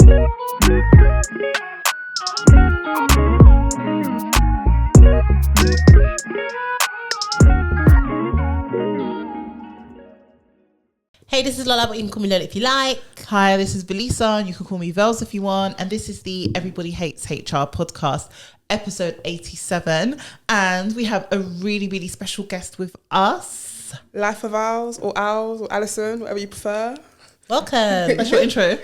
Hey, this is Lola, but you can call me Lola if you like. Hi, this is Velisa, and you can call me Vels if you want. And this is the Everybody Hates HR podcast, episode 87. And we have a really, really special guest with us. LifeofAls or Owls or Allison, whatever you prefer. Welcome. That's your intro.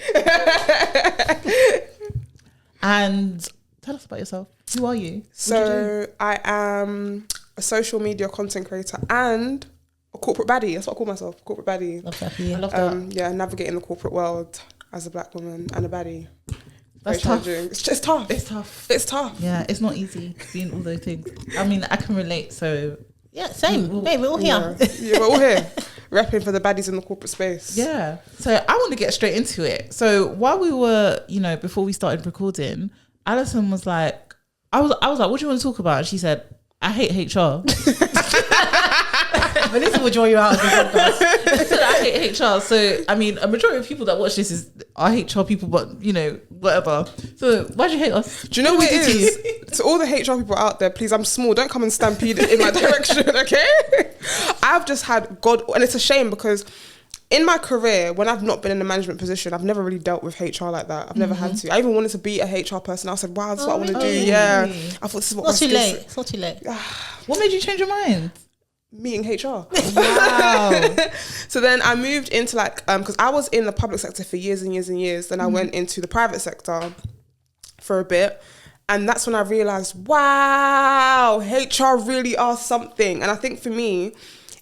And tell us about yourself. Who are you? So I am a social media content creator and a corporate baddie. That's what I call myself, corporate baddie. Love that for you. I love that. Yeah, navigating the corporate world as a black woman and a baddie. That's tough. It's tough. It's tough. It's tough. Yeah, it's not easy being all those things. I mean, I can relate, so... Yeah, same. Babe, we're all here. Yeah, we're all here. Repping for the baddies in the corporate space. Yeah. So I want to get straight into it. So while we were, before we started recording, Allison was like, I was like, what do you want to talk about? And she said, I hate HR. Velisa will draw you out of the podcast. I said, I hate HR. So, I mean, a majority of people that watch this are HR people, but, whatever. So, why'd you hate us? Do you know what it is? To all the HR people out there, please, I'm small. Don't come and stampede in my direction, okay? I've just had God... And it's a shame because in my career, when I've not been in a management position, I've never really dealt with HR like that. I've never had to. I even wanted to be a HR person. I said, wow, this is what I want to do. Yeah. I thought this is what Not too late. It's not too late. What made you change your mind? Meeting HR. Wow. So then I moved into because I was in the public sector for years and years and years. Then I went into the private sector for a bit. And that's when I realized, wow, HR really are something. And I think for me,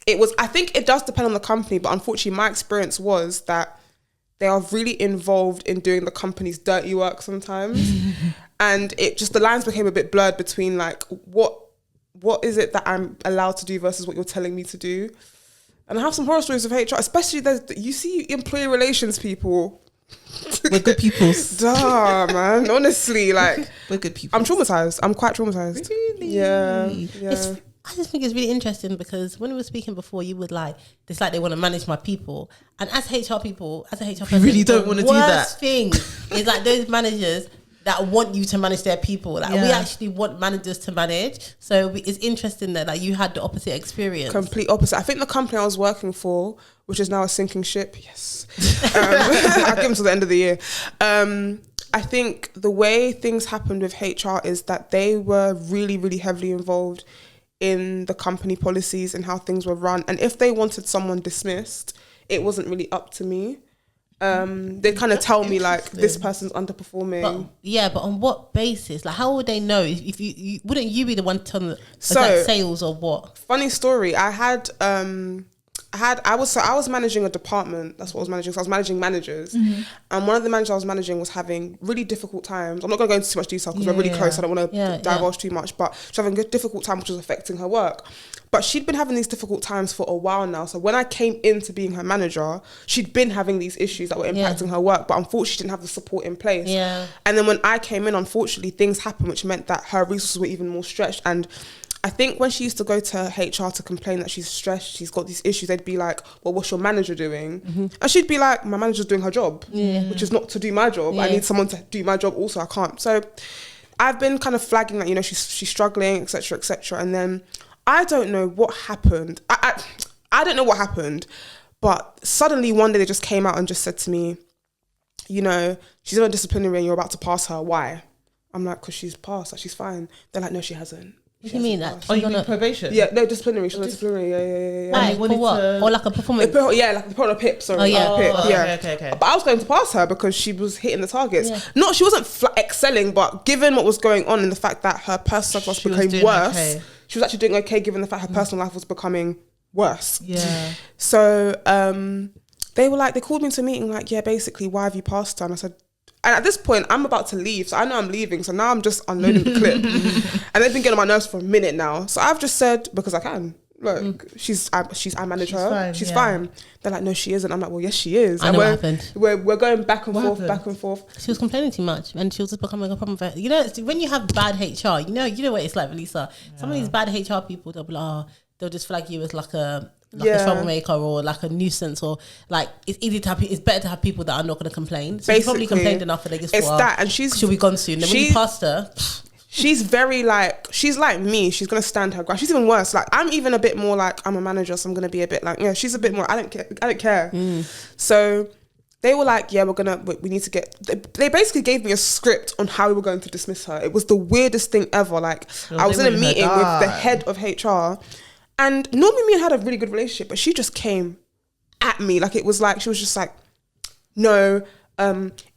I think it does depend on the company, but unfortunately my experience was that they are really involved in doing the company's dirty work sometimes. And the lines became a bit blurred between what is it that I'm allowed to do versus what you're telling me to do. And I have some horror stories of HR, especially you see employee relations people. We're good people. Duh, man. Honestly, we're good people. I'm traumatized. I'm quite traumatized. Really? Yeah. I just think it's really interesting because when we were speaking before, you would it's like they want to manage my people. And as HR person, really don't want to do that. Worst thing is those managers that want you to manage their people. We actually want managers to manage. So it's interesting that you had the opposite experience. Complete opposite. I think the company I was working for, which is now a sinking ship, yes. I'll give them to the end of the year. I think the way things happened with HR is that they were really, really heavily involved in the company policies and how things were run. And if they wanted someone dismissed, it wasn't really up to me. They kind of tell me this person's underperforming. But on what basis? How would they know if you wouldn't you be the one to tell them? Sales or what? Funny story. I was managing a department. That's what I was managing. So I was managing managers, and one of the managers I was managing was having really difficult times. I'm not going to go into too much detail because we're really close. I don't want to divulge too much, but she was having a difficult time, which was affecting her work. But she'd been having these difficult times for a while now. So when I came into being her manager, she'd been having these issues that were impacting her work, but unfortunately she didn't have the support in place. Yeah. And then when I came in, unfortunately things happened, which meant that her resources were even more stretched. And I think when she used to go to HR to complain that she's stressed, she's got these issues, they'd be like, well, what's your manager doing? And she'd be like, my manager's doing her job, which is not to do my job. I need someone to do my job also, I can't. So I've been kind of flagging that, she's struggling, etc., etc. And then I don't know what happened. I don't know what happened, but suddenly one day they just came out and just said to me, she's in a disciplinary and you're about to pass her. Why? I'm like, because she's passed, she's fine. They're like, no, she hasn't. What do you mean that? Oh, you mean probation? Yeah, no, disciplinary. She's on disciplinary. Yeah. Why? For what? Or a performance? They put on a PIP, sorry. Oh, yeah. Okay. But I was going to pass her because she was hitting the targets. Yeah. No, she wasn't excelling, but given what was going on and the fact that her personal life became worse, she was actually doing okay given the fact her personal life was becoming worse. Yeah. So they called me into a meeting basically, why have you passed her? And I said, and at this point, I'm about to leave. So I know I'm leaving. So now I'm just unloading the clip. And they've been getting on my nerves for a minute now. So I've just said, because I can, look, I manage her. Fine, she's fine. They're like, no, she isn't. I'm like, well, yes, she is. I know what happened. We're going back and forth. She was complaining too much and she was just becoming a problem for her. When you have bad HR, you know what it's like, Velisa. Some of these bad HR people, they'll be like, they'll just flag you as like a troublemaker or like a nuisance, or like it's better to have people that are not going to complain. So she's probably complained enough and they just thought, that, and she'll be gone soon. And when you passed her, she's very like, she's like me. She's gonna stand her ground. She's even worse. Like, I'm even a bit more like, I'm a manager, so I'm gonna be a bit like, yeah. She's a bit more, I don't care. So they were like, yeah, we need to get. They basically gave me a script on how we were going to dismiss her. It was the weirdest thing ever. Like, I was in a meeting with the head of HR, and normally me and her had a really good relationship, but she just came at me like, it was like, she was just like, no.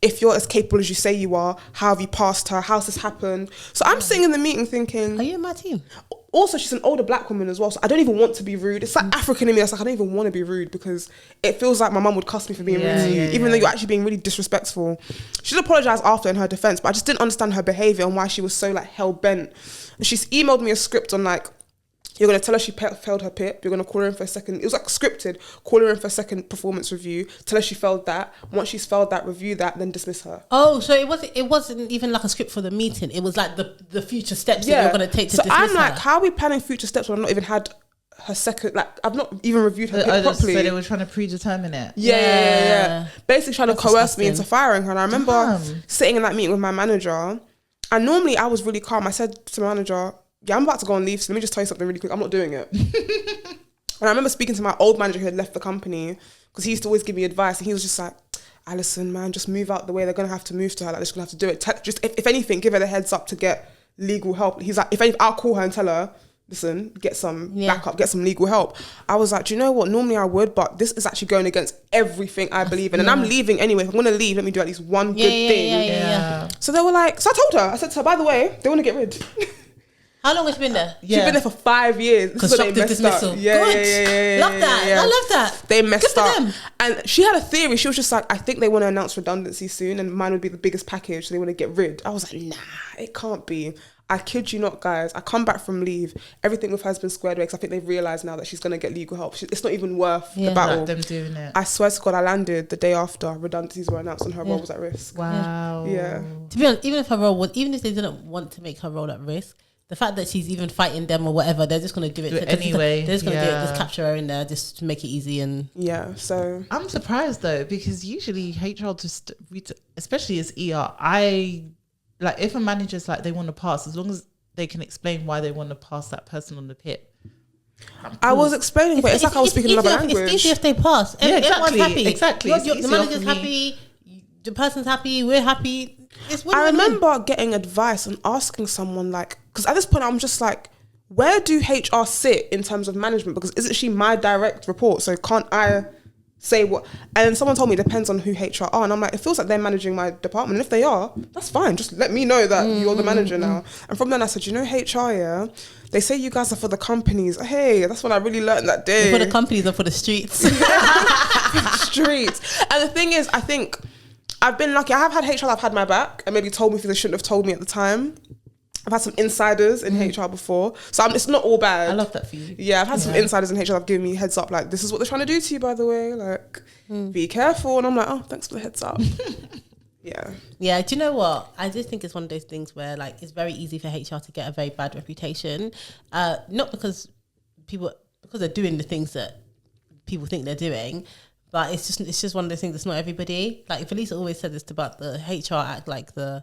If you're as capable as you say you are, how have you passed her? How's this happened? So I'm sitting in the meeting thinking, are you in my team? Also, she's an older black woman as well, so I don't even want to be rude. It's like African in me. It's like, I don't even want to be rude because it feels like my mum would cuss me for being rude to you, even though you're actually being really disrespectful. She did apologise after in her defence, but I just didn't understand her behaviour and why she was so like hell bent. And she's emailed me a script on like, you're going to tell her she failed her PIP. You're going to call her in for a second. It was like scripted. Call her in for a second performance review. Tell her she failed that. Once she's failed that, review that, then dismiss her. Oh, so it wasn't even like a script for the meeting. It was like the future steps that you're going to take to dismiss her. So I'm like, how are we planning future steps when I've not even had her second, like, I've not even reviewed her PIP properly. So they were trying to predetermine it. Yeah. Basically trying to coerce me into firing her. And I remember sitting in that meeting with my manager, and normally I was really calm. I said to my manager, yeah, I'm about to go on leave, so let me just tell you something really quick. I'm not doing it. And I remember speaking to my old manager who had left the company, because he used to always give me advice, and he was just like, Allison, man, just move out the way. They're going to have to move to her. Like, they're just going to have to do it. Just if anything, give her the heads up to get legal help. He's like, if anything, I'll call her and tell her, listen, get some backup, get some legal help. I was like, do you know what? Normally I would, but this is actually going against everything I believe in. And I'm leaving anyway. If I'm going to leave, let me do at least one good thing. Yeah. So they were like, so I told her, I said to her, by the way, they want to get rid. How long has she been there? She's been there for 5 years. Constructive dismissal. Yeah. Love that. I love that. They messed Good for up. them. And she had a theory. She was just like, I think they want to announce redundancy soon, and mine would be the biggest package, so they want to get rid. I was like, nah, it can't be. I kid you not, guys. I come back from leave. Everything with her has been squared away because I think they've realised now that she's going to get legal help. It's not even worth the battle. Like them doing it. I swear to God, I landed the day after redundancies were announced and her role was at risk. Wow. Yeah. To be honest, even if they didn't want to make her role at risk, the fact that she's even fighting them or whatever, they're just going to do it anyway. They're just going to do it, just capture her in there, just to make it easy. And so I'm surprised though, because usually HR just, especially as ER, like if a manager's like they want to pass, as long as they can explain why they want to pass that person on the PIP. I was explaining, but it's like I was speaking another language. It's easy if they pass. Everyone's happy. Exactly. The manager's happy, the person's happy, we're happy. I remember getting advice and asking someone like, because at this point I'm just like, where do HR sit in terms of management? Because isn't she my direct report? So can't I say what? And someone told me it depends on who HR are. And I'm like, it feels like they're managing my department. And if they are, that's fine. Just let me know that you're the manager now. And from then I said, you know, HR, yeah, they say you guys are for the companies. Hey, that's when I really learned that day. They're for the companies or for the streets? Streets. And the thing is, I think I've been lucky. I have had HR that have had my back and maybe told me things they shouldn't have told me at the time. I've had some insiders in HR before, so it's not all bad. I love that for you. Yeah, I've had some insiders in HR that have given me heads up, like, this is what they're trying to do to you, by the way, like, be careful. And I'm like, oh, thanks for the heads up. Yeah, do you know what? I just think it's one of those things where, like, it's very easy for HR to get a very bad reputation, not because they're doing the things that people think they're doing, but it's just one of those things that's not everybody. Like, Velisa always said this about the HR act like the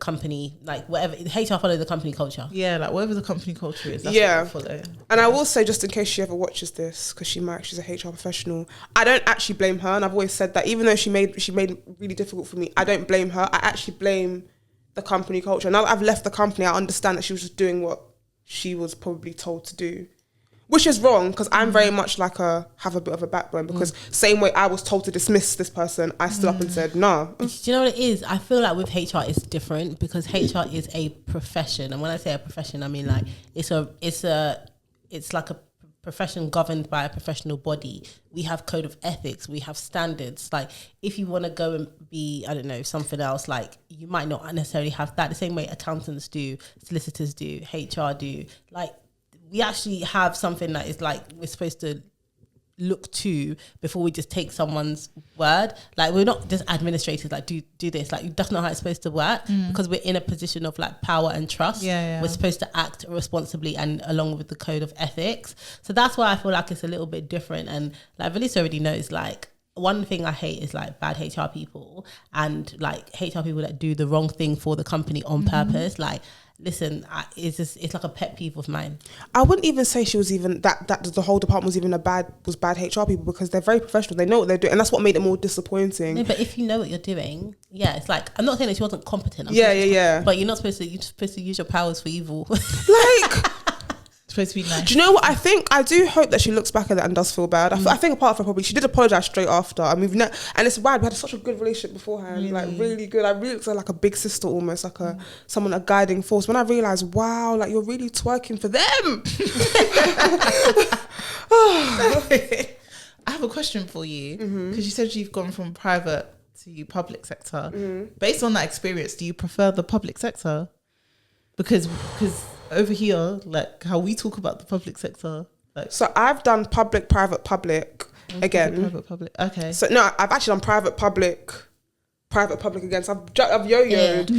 company, like whatever, HR follow the company culture. Yeah, like whatever the company culture is, that's what we follow. And I will say, just in case she ever watches this, because she's a HR professional, I don't actually blame her, and I've always said that, even though she made it really difficult for me, I don't blame her. I actually blame the company culture. Now that I've left the company, I understand that she was just doing what she was probably told to do. Which is wrong, because I'm very much like have a bit of a backbone, because same way I was told to dismiss this person, I stood up and said, no. Do you know what it is? I feel like with HR it's different, because HR is a profession. And when I say a profession, I mean like it's like a profession governed by a professional body. We have code of ethics, we have standards. Like if you want to go and be, I don't know, something else, like you might not necessarily have that. The same way accountants do, solicitors do, HR do. Like we actually have something that is like, we're supposed to look to before we just take someone's word. Like, we're not just administrators, like do this, like that's not how it's supposed to work, because we're in a position of like power and trust. We're supposed to act responsibly and along with the code of ethics. So that's why I feel like it's a little bit different. And like Velisa already knows, like, one thing I hate is like bad HR people and like HR people that do the wrong thing for the company on purpose. Like, listen, it's like a pet peeve of mine. I wouldn't even say she was even that the whole department was even bad HR people, because they're very professional. They know what they're doing, and that's what made it more disappointing. No, but if you know what you're doing, it's like, I'm not saying that she wasn't competent. But you're supposed to use your powers for evil. Like, supposed to be nice. Do you know what I think? I do hope that she looks back at it and does feel bad. I think a part of her probably, she did apologise straight after, and and it's wild. We had such a good relationship beforehand, like really good. I really looked at her like a big sister, almost like a guiding force. When I realised, wow, like you're really twerking for them. I have a question for you, because you said you've gone from private to public sector. Based on that experience, do you prefer the public sector? Because over here, like how we talk about the public sector, like, so I've done public, private, public again. Public. Okay. So no, I've actually done private, public again. So I've yo-yoed.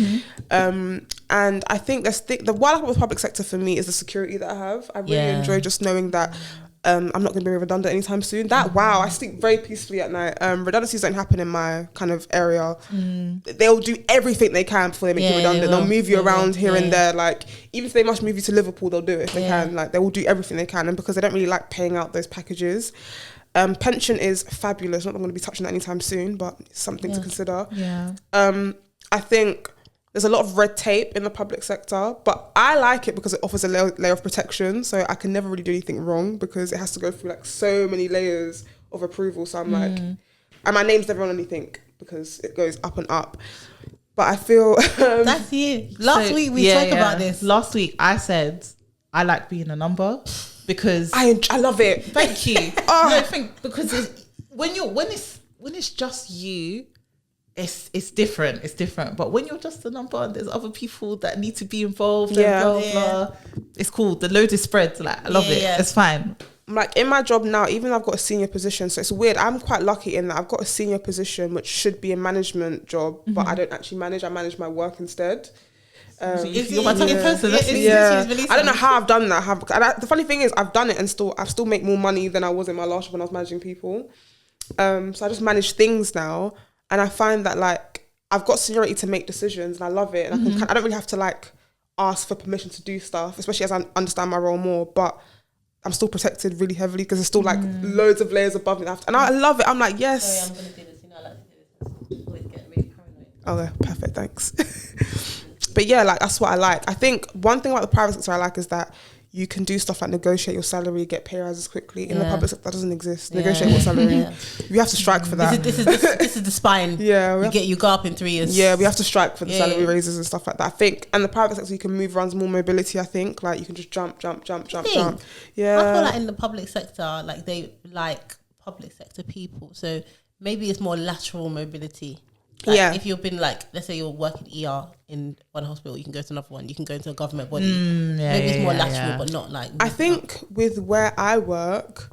And I think the what I like with the public sector for me is the security that I have. I really enjoy just knowing that I'm not going to be redundant anytime soon. I sleep very peacefully at night. Redundancies don't happen in my kind of area. They'll do everything they can before they make you redundant. They'll move you around here and there. Like, even if they must move you to Liverpool, they'll do it if they can. Like, they will do everything they can. And because they don't really like paying out those packages. Pension is fabulous. Not that I'm going to be touching that anytime soon, but it's something to consider. I think there's a lot of red tape in the public sector, but I like it because it offers a layer of protection. So I can never really do anything wrong because it has to go through like so many layers of approval. So I'm like, and my name's never on anything because it goes up and up. But I feel that's you. Last week we talked about this. Last week I said I like being a number because I love it. Thank you. No, because when it's just you. It's different. It's different. But when you're just a number and there's other people that need to be involved and blah, blah, it's cool. The load is spread. Like, I love it. It's fine. Like, in my job now, even though I've got a senior position, so it's weird. I'm quite lucky in that I've got a senior position, which should be a management job, but I don't actually manage. I manage my work instead. You're my type of person. I don't know how I've done that. The funny thing is, I've done it and I still make more money than I was in my last job when I was managing people. So I just manage things now. And I find that, like, I've got seniority to make decisions and I love it. And I don't really have to, like, ask for permission to do stuff, especially as I understand my role more. But I'm still protected really heavily because there's still, like, loads of layers above me. And I love it. I'm like, yes. Sorry, I'm going to do this. You know, I like to do this. Always get really paranoid. Okay, perfect. Thanks. But, yeah, like, that's what I like. I think one thing about the private sector I like is that you can do stuff like negotiate your salary, get pay rises quickly. In the public sector, that doesn't exist. Negotiate your salary. You have to strike for that. This is the spine. You go up in 3 years. Yeah, we have to strike for the salary raises and stuff like that. I think, and the private sector, you can move around more mobility. I think, like, you can just jump. Yeah, I feel like in the public sector, like, they like public sector people, so maybe it's more lateral mobility. Like, if you've been, like, let's say you're working ER in one hospital, you can go to another one, you can go into a government body. Maybe it's more lateral, but not like. I think with where I work,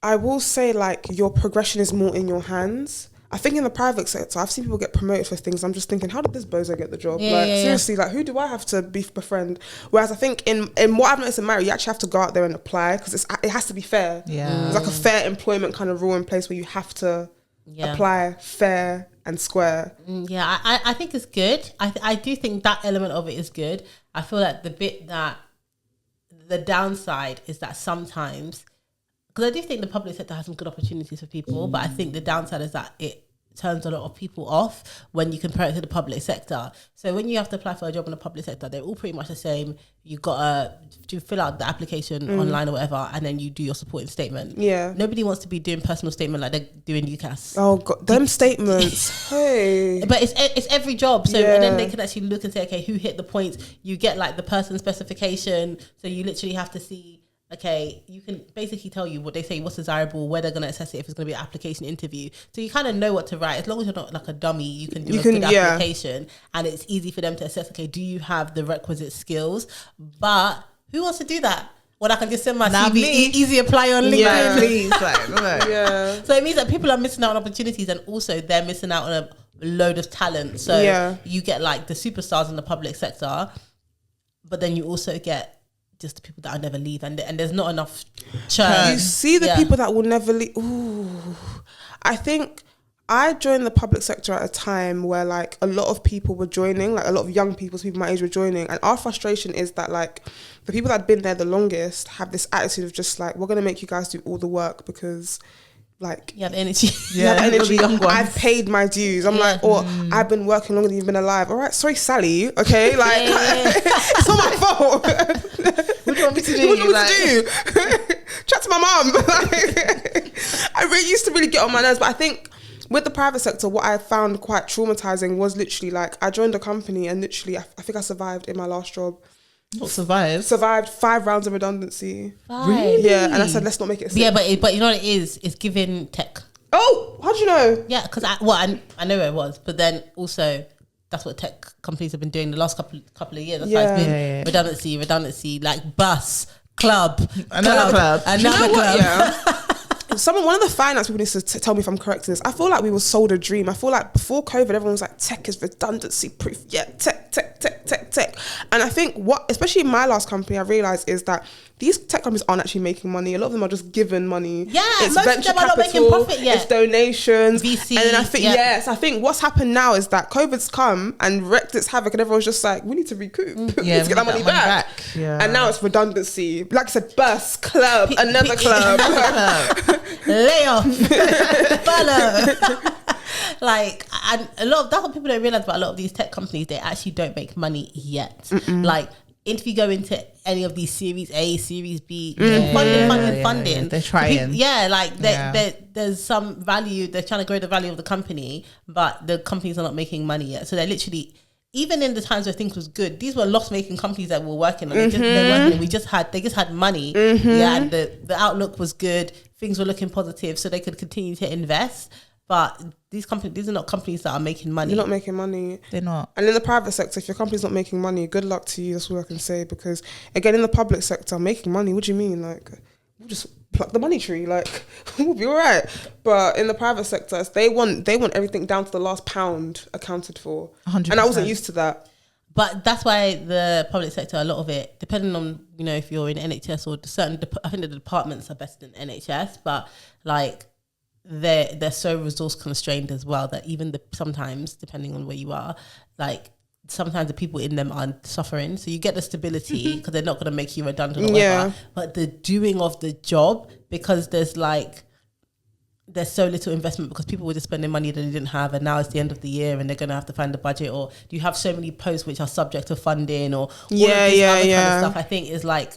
I will say, like, your progression is more in your hands. I think in the private sector, I've seen people get promoted for things. I'm just thinking, how did this bozo get the job? Seriously, like, who do I have to befriend? Whereas I think in what I've noticed in Mary, you actually have to go out there and apply because it has to be fair. There's like a fair employment kind of rule in place where you have to apply fair and square. I think it's good. I do think that element of it is good. I feel like the downside is that sometimes, because I do think the public sector has some good opportunities for people, but I think the downside is that it turns a lot of people off when you compare it to the public sector. So when you have to apply for a job in the public sector, they're all pretty much the same. You got to fill out the application online or whatever, and then you do your supporting statement. Nobody wants to be doing personal statement like they're doing UCAS. Oh God, them statements. Hey, but it's every job. So and then they can actually look and say, okay, who hit the points? You get like the person specification. So you literally have to see. Okay, you can basically tell you what they say, what's desirable, where they're going to assess it, if it's going to be an application interview. So you kind of know what to write. As long as you're not like a dummy, you can do a good application. And it's easy for them to assess, okay, do you have the requisite skills? But who wants to do that? Or I can just send my Now CV, me. easy apply on LinkedIn. Yeah, please, like. Yeah. So it means that people are missing out on opportunities, and also they're missing out on a load of talent. So you get like the superstars in the public sector, but then you also get just the people that will never leave, and there's not enough churn. You see the people that will never leave. Ooh, I think I joined the public sector at a time where like a lot of people were joining, like a lot of young people my age were joining, and our frustration is that like the people that had been there the longest have this attitude of just like, we're gonna make you guys do all the work because like you have energy. I've paid my dues. I'm like, or I've been working longer than you've been alive. All right, sorry, Sally. Okay, like it's not my fault. What do you want me to do? What do you want me to do? Chat to my mum. I really used to really get on my nerves, but I think with the private sector, what I found quite traumatizing was literally like I joined a company and literally I think I survived in my last job. What survived? Survived 5 rounds of redundancy. Really? Yeah, and I said, let's not make it. Yeah, but you know what it is? It's giving tech. Oh, how do you know? Yeah, because I know where it was, but then also that's what tech companies have been doing the last couple of years. That's why it's been redundancy, like bus, club, another club. Yeah. One of the finance people needs to tell me if I'm correct in this. I feel like we were sold a dream. I feel like before COVID, everyone was like, tech is redundancy proof. Yeah, tech. And I think especially in my last company, I realized is that these tech companies aren't actually making money. A lot of them are just given money. Yeah, it's most venture of them are not capital, making profit yet. It's donations. VC. And then I think, I think what's happened now is that COVID's come and wrecked its havoc and everyone's just like, we need to recoup. Let's get that money back. Yeah. And now it's redundancy. Like I said, bus, club, another club. Layoff. Follow. Like, and that's what people don't realize about a lot of these tech companies. They actually don't make money yet. Like, if you go into any of these Series A, Series B, funding, they're trying. There's some value. They're trying to grow the value of the company, but the companies are not making money yet. So they're literally, even in the times where things was good, these were loss-making companies that were working on. They just had money. Yeah, and the outlook was good. Things were looking positive, so they could continue to invest. But these are not companies that are making money. They're not making money. They're not. And in the private sector, if your company's not making money, good luck to you. That's all I can say. Because again, in the public sector, making money, what do you mean? Like, we'll just pluck the money tree. Like, we'll be all right. But in the private sector, they want everything down to the last pound accounted for. 100%. And I wasn't used to that. But that's why the public sector, a lot of it, depending on, if you're in NHS or I think the departments are best in NHS, but like, they're so resource constrained as well that even sometimes, depending on where you are, like sometimes the people in them are suffering. So you get the stability because they're not going to make you redundant or whatever. But the doing of the job, because there's so little investment because people were just spending money that they didn't have, and now it's the end of the year and they're going to have to find the budget, or you have so many posts which are subject to funding or all of this other kind of stuff. I think is like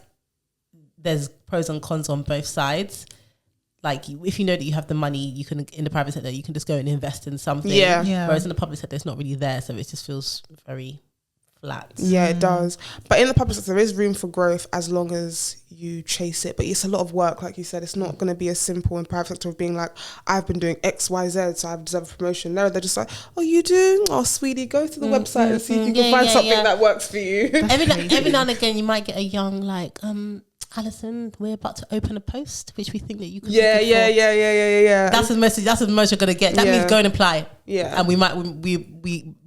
there's pros and cons on both sides. Like, if you know that you have the money, you can, in the private sector, you can just go and invest in something. Yeah. Whereas in the public sector, it's not really there. So it just feels very flat. Yeah, it does. But in the public sector, there is room for growth as long as you chase it. But it's a lot of work, like you said. It's not going to be as simple in private sector of being like, I've been doing X, Y, Z, so I've deserved a promotion. No, they're just like, oh, you do? Oh, sweetie, go to the website and see if you can find something that works for you. Every now and again, you might get a young, like, Allison, we're about to open a post which we think that you could. Yeah. That's as much you're gonna get. That means go and apply. Yeah, and we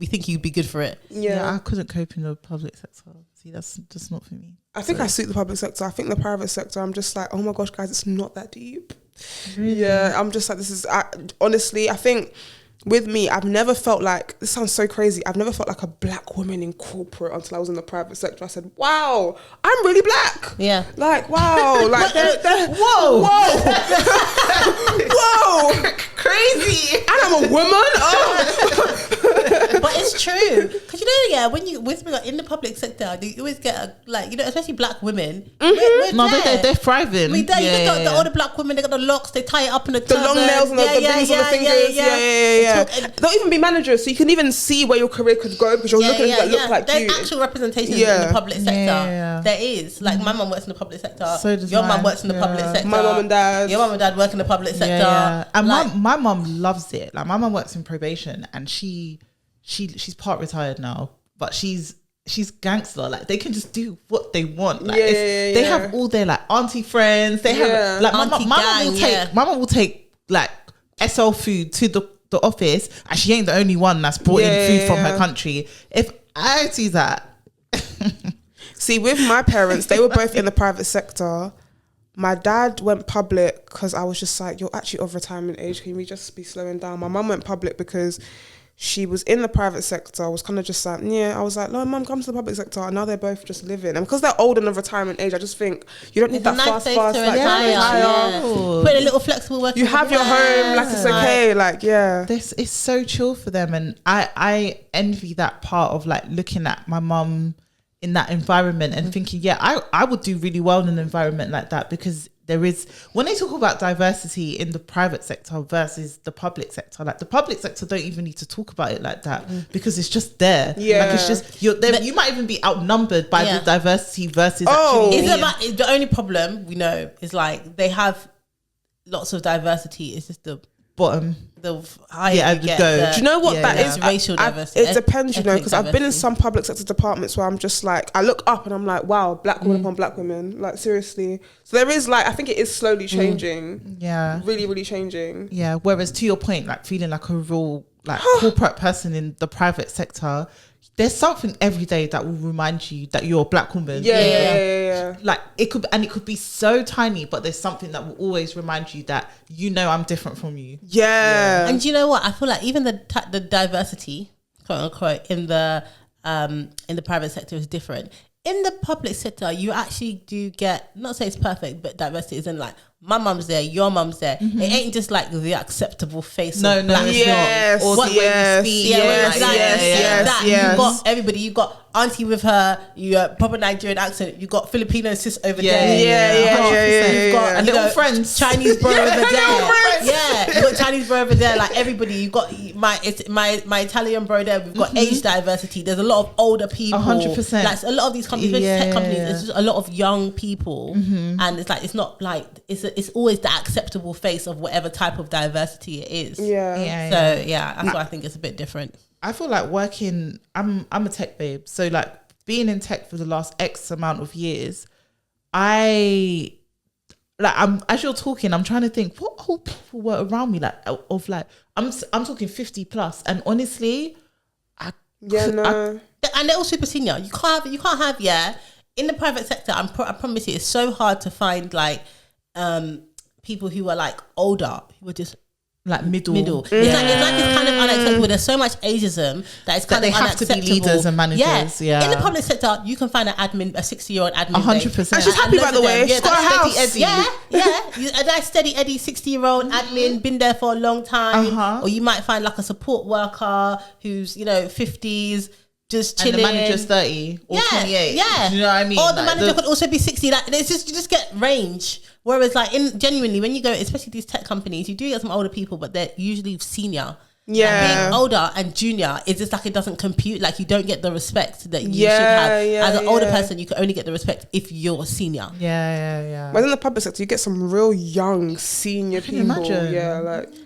think you'd be good for it. Yeah, I couldn't cope in the public sector. See, that's just not for me. I think I suit the public sector. I think the private sector, I'm just like, oh my gosh, guys, it's not that deep. Really? Yeah, I'm just like, honestly, I think. With me, I've never felt like, this sounds so crazy, I've never felt like a black woman in corporate until I was in the private sector. I said, wow, I'm really black. Yeah. Like, wow. Like, whoa. Whoa. Crazy. And I'm a woman. Oh. But it's true. Because when you in the public sector, you always get especially black women. They're thriving. You get the older black women, they got the locks, they tie it up in the long nails and the rings on the fingers. Yeah. They'll even be managers, so you can even see where your career could go because you're looking at that look like There's you. There's actual representation in the public sector. Yeah. There is. Like, my mum works in the public sector. So does your mum works in the public sector. My mum and dad. Your mum and dad work in the public sector. Yeah. And my mum loves it. Like, my mum works in probation and she's part retired now, but she's she's gangster. Like they can just do what they want. Like they have all their like auntie friends. They have like my mum will take like SL food to the office, and she ain't the only one that's brought in food from her country. If I see that, see, with my parents, they were both in the private sector. My dad went public because I was just like, you're actually of retirement age. Can we just be slowing down? My mum went public because she was in the private sector. I was kind of just like, I was like, no, mum, come to the public sector. And now they're both just living. And because they're old and of retirement age, I just think you don't need that fast, like, retire. Put a little flexible work. You have your home, like it's okay. Like, this is so chill for them. And I envy that part of like looking at my mum in that environment and thinking, I would do really well in an environment like that, because there is, when they talk about diversity in the private sector versus the public sector, like the public sector don't even need to talk about it like that because it's just there. Like it's just, you might even be outnumbered by the diversity versus the only problem we know is like they have lots of diversity. It's just the bottom, the higher you get. Do you know what that is? Racial diversity. It depends, you know, because I've been in some public sector departments where I'm just like, I look up and I'm like, wow, black women upon black women, like seriously. So there is like, I think it is slowly changing. Really, really changing. Whereas to your point, like feeling like a real like corporate person in the private sector, there's something every day that will remind you that you're a black woman. Like it could be so tiny, but there's something that will always remind you that, you know, I'm different from you. And do you know what? I feel like even the diversity, quote unquote, in the private sector is different. In the public sector, you actually do get, not say it's perfect, but diversity isn't like my mum's there, your mum's there. It ain't just like the acceptable face of black or the way you speak. You got everybody. You got auntie with her, you got proper Nigerian accent. You got Filipino sis over there. You've got little friends, Chinese bro over there. You got Chinese bro over there. Like everybody. You got my Italian bro there. We've got age diversity. There's a lot of older people. 100%. Like a lot of these companies, especially tech companies, there's just a lot of young people, and it's like it's not like it's always the acceptable face of whatever type of diversity it is. So that's why I think it's a bit different. I feel like working, I'm a tech babe, so like being in tech for the last X amount of years, as you're talking, I'm trying to think what old people were around me, like of like I'm talking 50 plus, and honestly, and they're all super senior. You can't have in the private sector. I promise you, it's so hard to find like people who are like older, who are just like middle. It's kind of unacceptable. There's so much ageism that it's kind of unacceptable. Have to be leaders and managers. In the public sector, you can find a 60-year-old admin. 100%. And she's happy, by the way. She's got a house. A nice steady Eddie, 60-year-old admin, been there for a long time. Or you might find like a support worker who's 50s. Just chilling. And the manager's 30 or 28. You know what I mean? Or the manager could also be 60. Like it's just, you just get range. Whereas like genuinely when you go, especially these tech companies, you do get some older people, but they're usually senior. Being older and junior is just like it doesn't compute. Like you don't get the respect that you should have. As an older person, you can only get the respect if you're a senior. But in the public sector, you get some real young senior people. Imagine.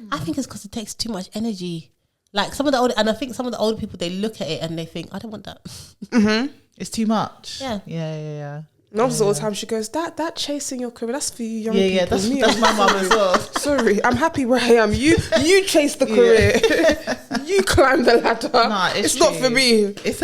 I think it's because it takes too much energy. Like some of the older, and I think some of the older people, they look at it and they think, I don't want that. It's too much. Most of the time she goes, that chasing your career, that's for you young people. That's my mum as well. Sorry, I'm happy where I am. You chase the career. You climb the ladder. Nah, it's not for me. It's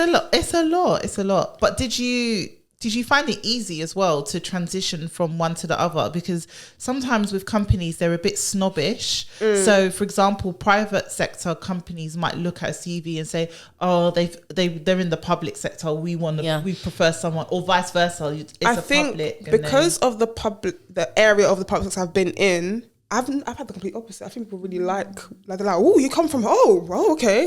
a lot. But did you find it easy as well to transition from one to the other? Because sometimes with companies, they're a bit snobbish. So, for example, private sector companies might look at a CV and say, "Oh, they're in the public sector. We prefer someone," or vice versa. I think because of the area of the public sector I've been in, I've had the complete opposite. I think people really like they're like, oh, you come from okay.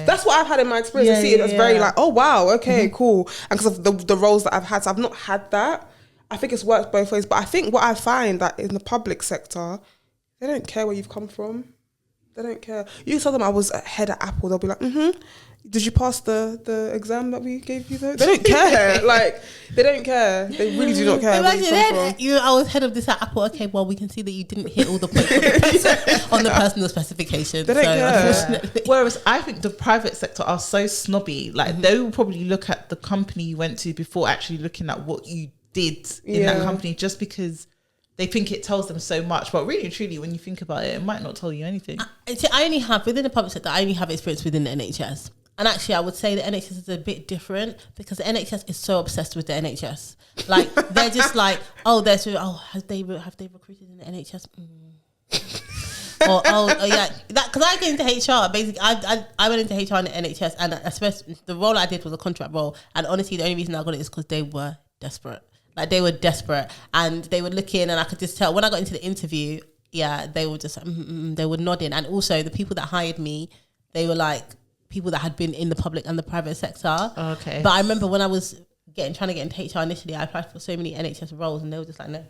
That's what I've had in my experience. It's very like, oh wow, okay, cool. And because of the roles that I've had, so I've not had that. I think it's worked both ways. But I think what I find that in the public sector, they don't care where you've come from. They don't care. You tell them I was a head at Apple, they'll be like, Did you pass the exam that we gave you though? They don't care. Like, they don't care. They really do not care. Imagine then, I was head of this at Apple. Okay, well, we can see that you didn't hit all the points on the personal specifications. They don't care. Whereas I think the private sector are so snobby. Like, they will probably look at the company you went to before actually looking at what you did in that company, just because they think it tells them so much. But really and truly, when you think about it, it might not tell you anything. I only have, within the public sector, I only have experience within the NHS. And actually, I would say the NHS is a bit different because the NHS is so obsessed with the NHS. Like, they're just like, have they recruited in the NHS? Yeah, that, because I get into HR. Basically, I went into HR in the NHS, and I suppose the role I did was a contract role. And honestly, the only reason I got it is because they were desperate. Like, they were desperate, and they were looking, and I could just tell when I got into the interview. Yeah, they were just they were nodding, and also the people that hired me, they were like people that had been in the public and the private sector. Okay. But I remember when I was trying to get into HR initially, I applied for so many NHS roles and they were just like, no.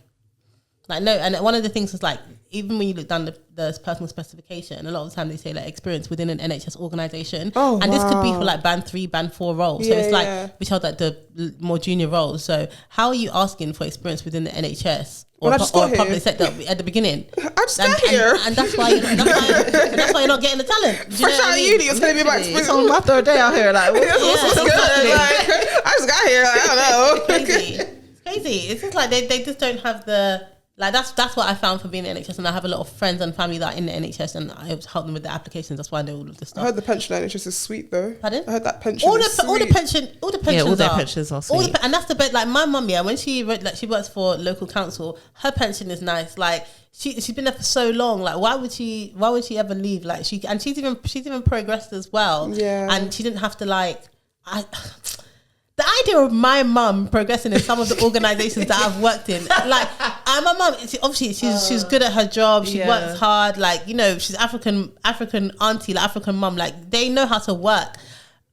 Like, no. And one of the things was like, even when you look down the personal specification, a lot of the time they say like experience within an NHS organisation. Oh, and this could be for like band 3, band 4 roles. So it's like, which are like the more junior roles. So how are you asking for experience within the NHS? Or public sector at the beginning? I just got here. And that's why you're not getting the talent. Fresh out of uni, it's going to be about experience. It's after a day out here. Like, what's good? Like, I just got here. Like, I don't know. It's crazy. It's just like they just don't have the... Like, that's what I found for being in the NHS, and I have a lot of friends and family that are in the NHS, and I help them with their applications. That's why I know all of this stuff. I heard the pension NHS is sweet though. Pardon? I heard that pension is sweet. All the pensions all their pensions are sweet. And that's the best. Like, my mum, when she works for local council, her pension is nice. Like, she's been there for so long. Like, why would she ever leave? Like, she's even progressed as well. Yeah. And she didn't have to the idea of my mum progressing in some of the organisations that I've worked in, like, my mum, obviously she's good at her job. She works hard. Like, she's African auntie, like African mum. Like, they know how to work.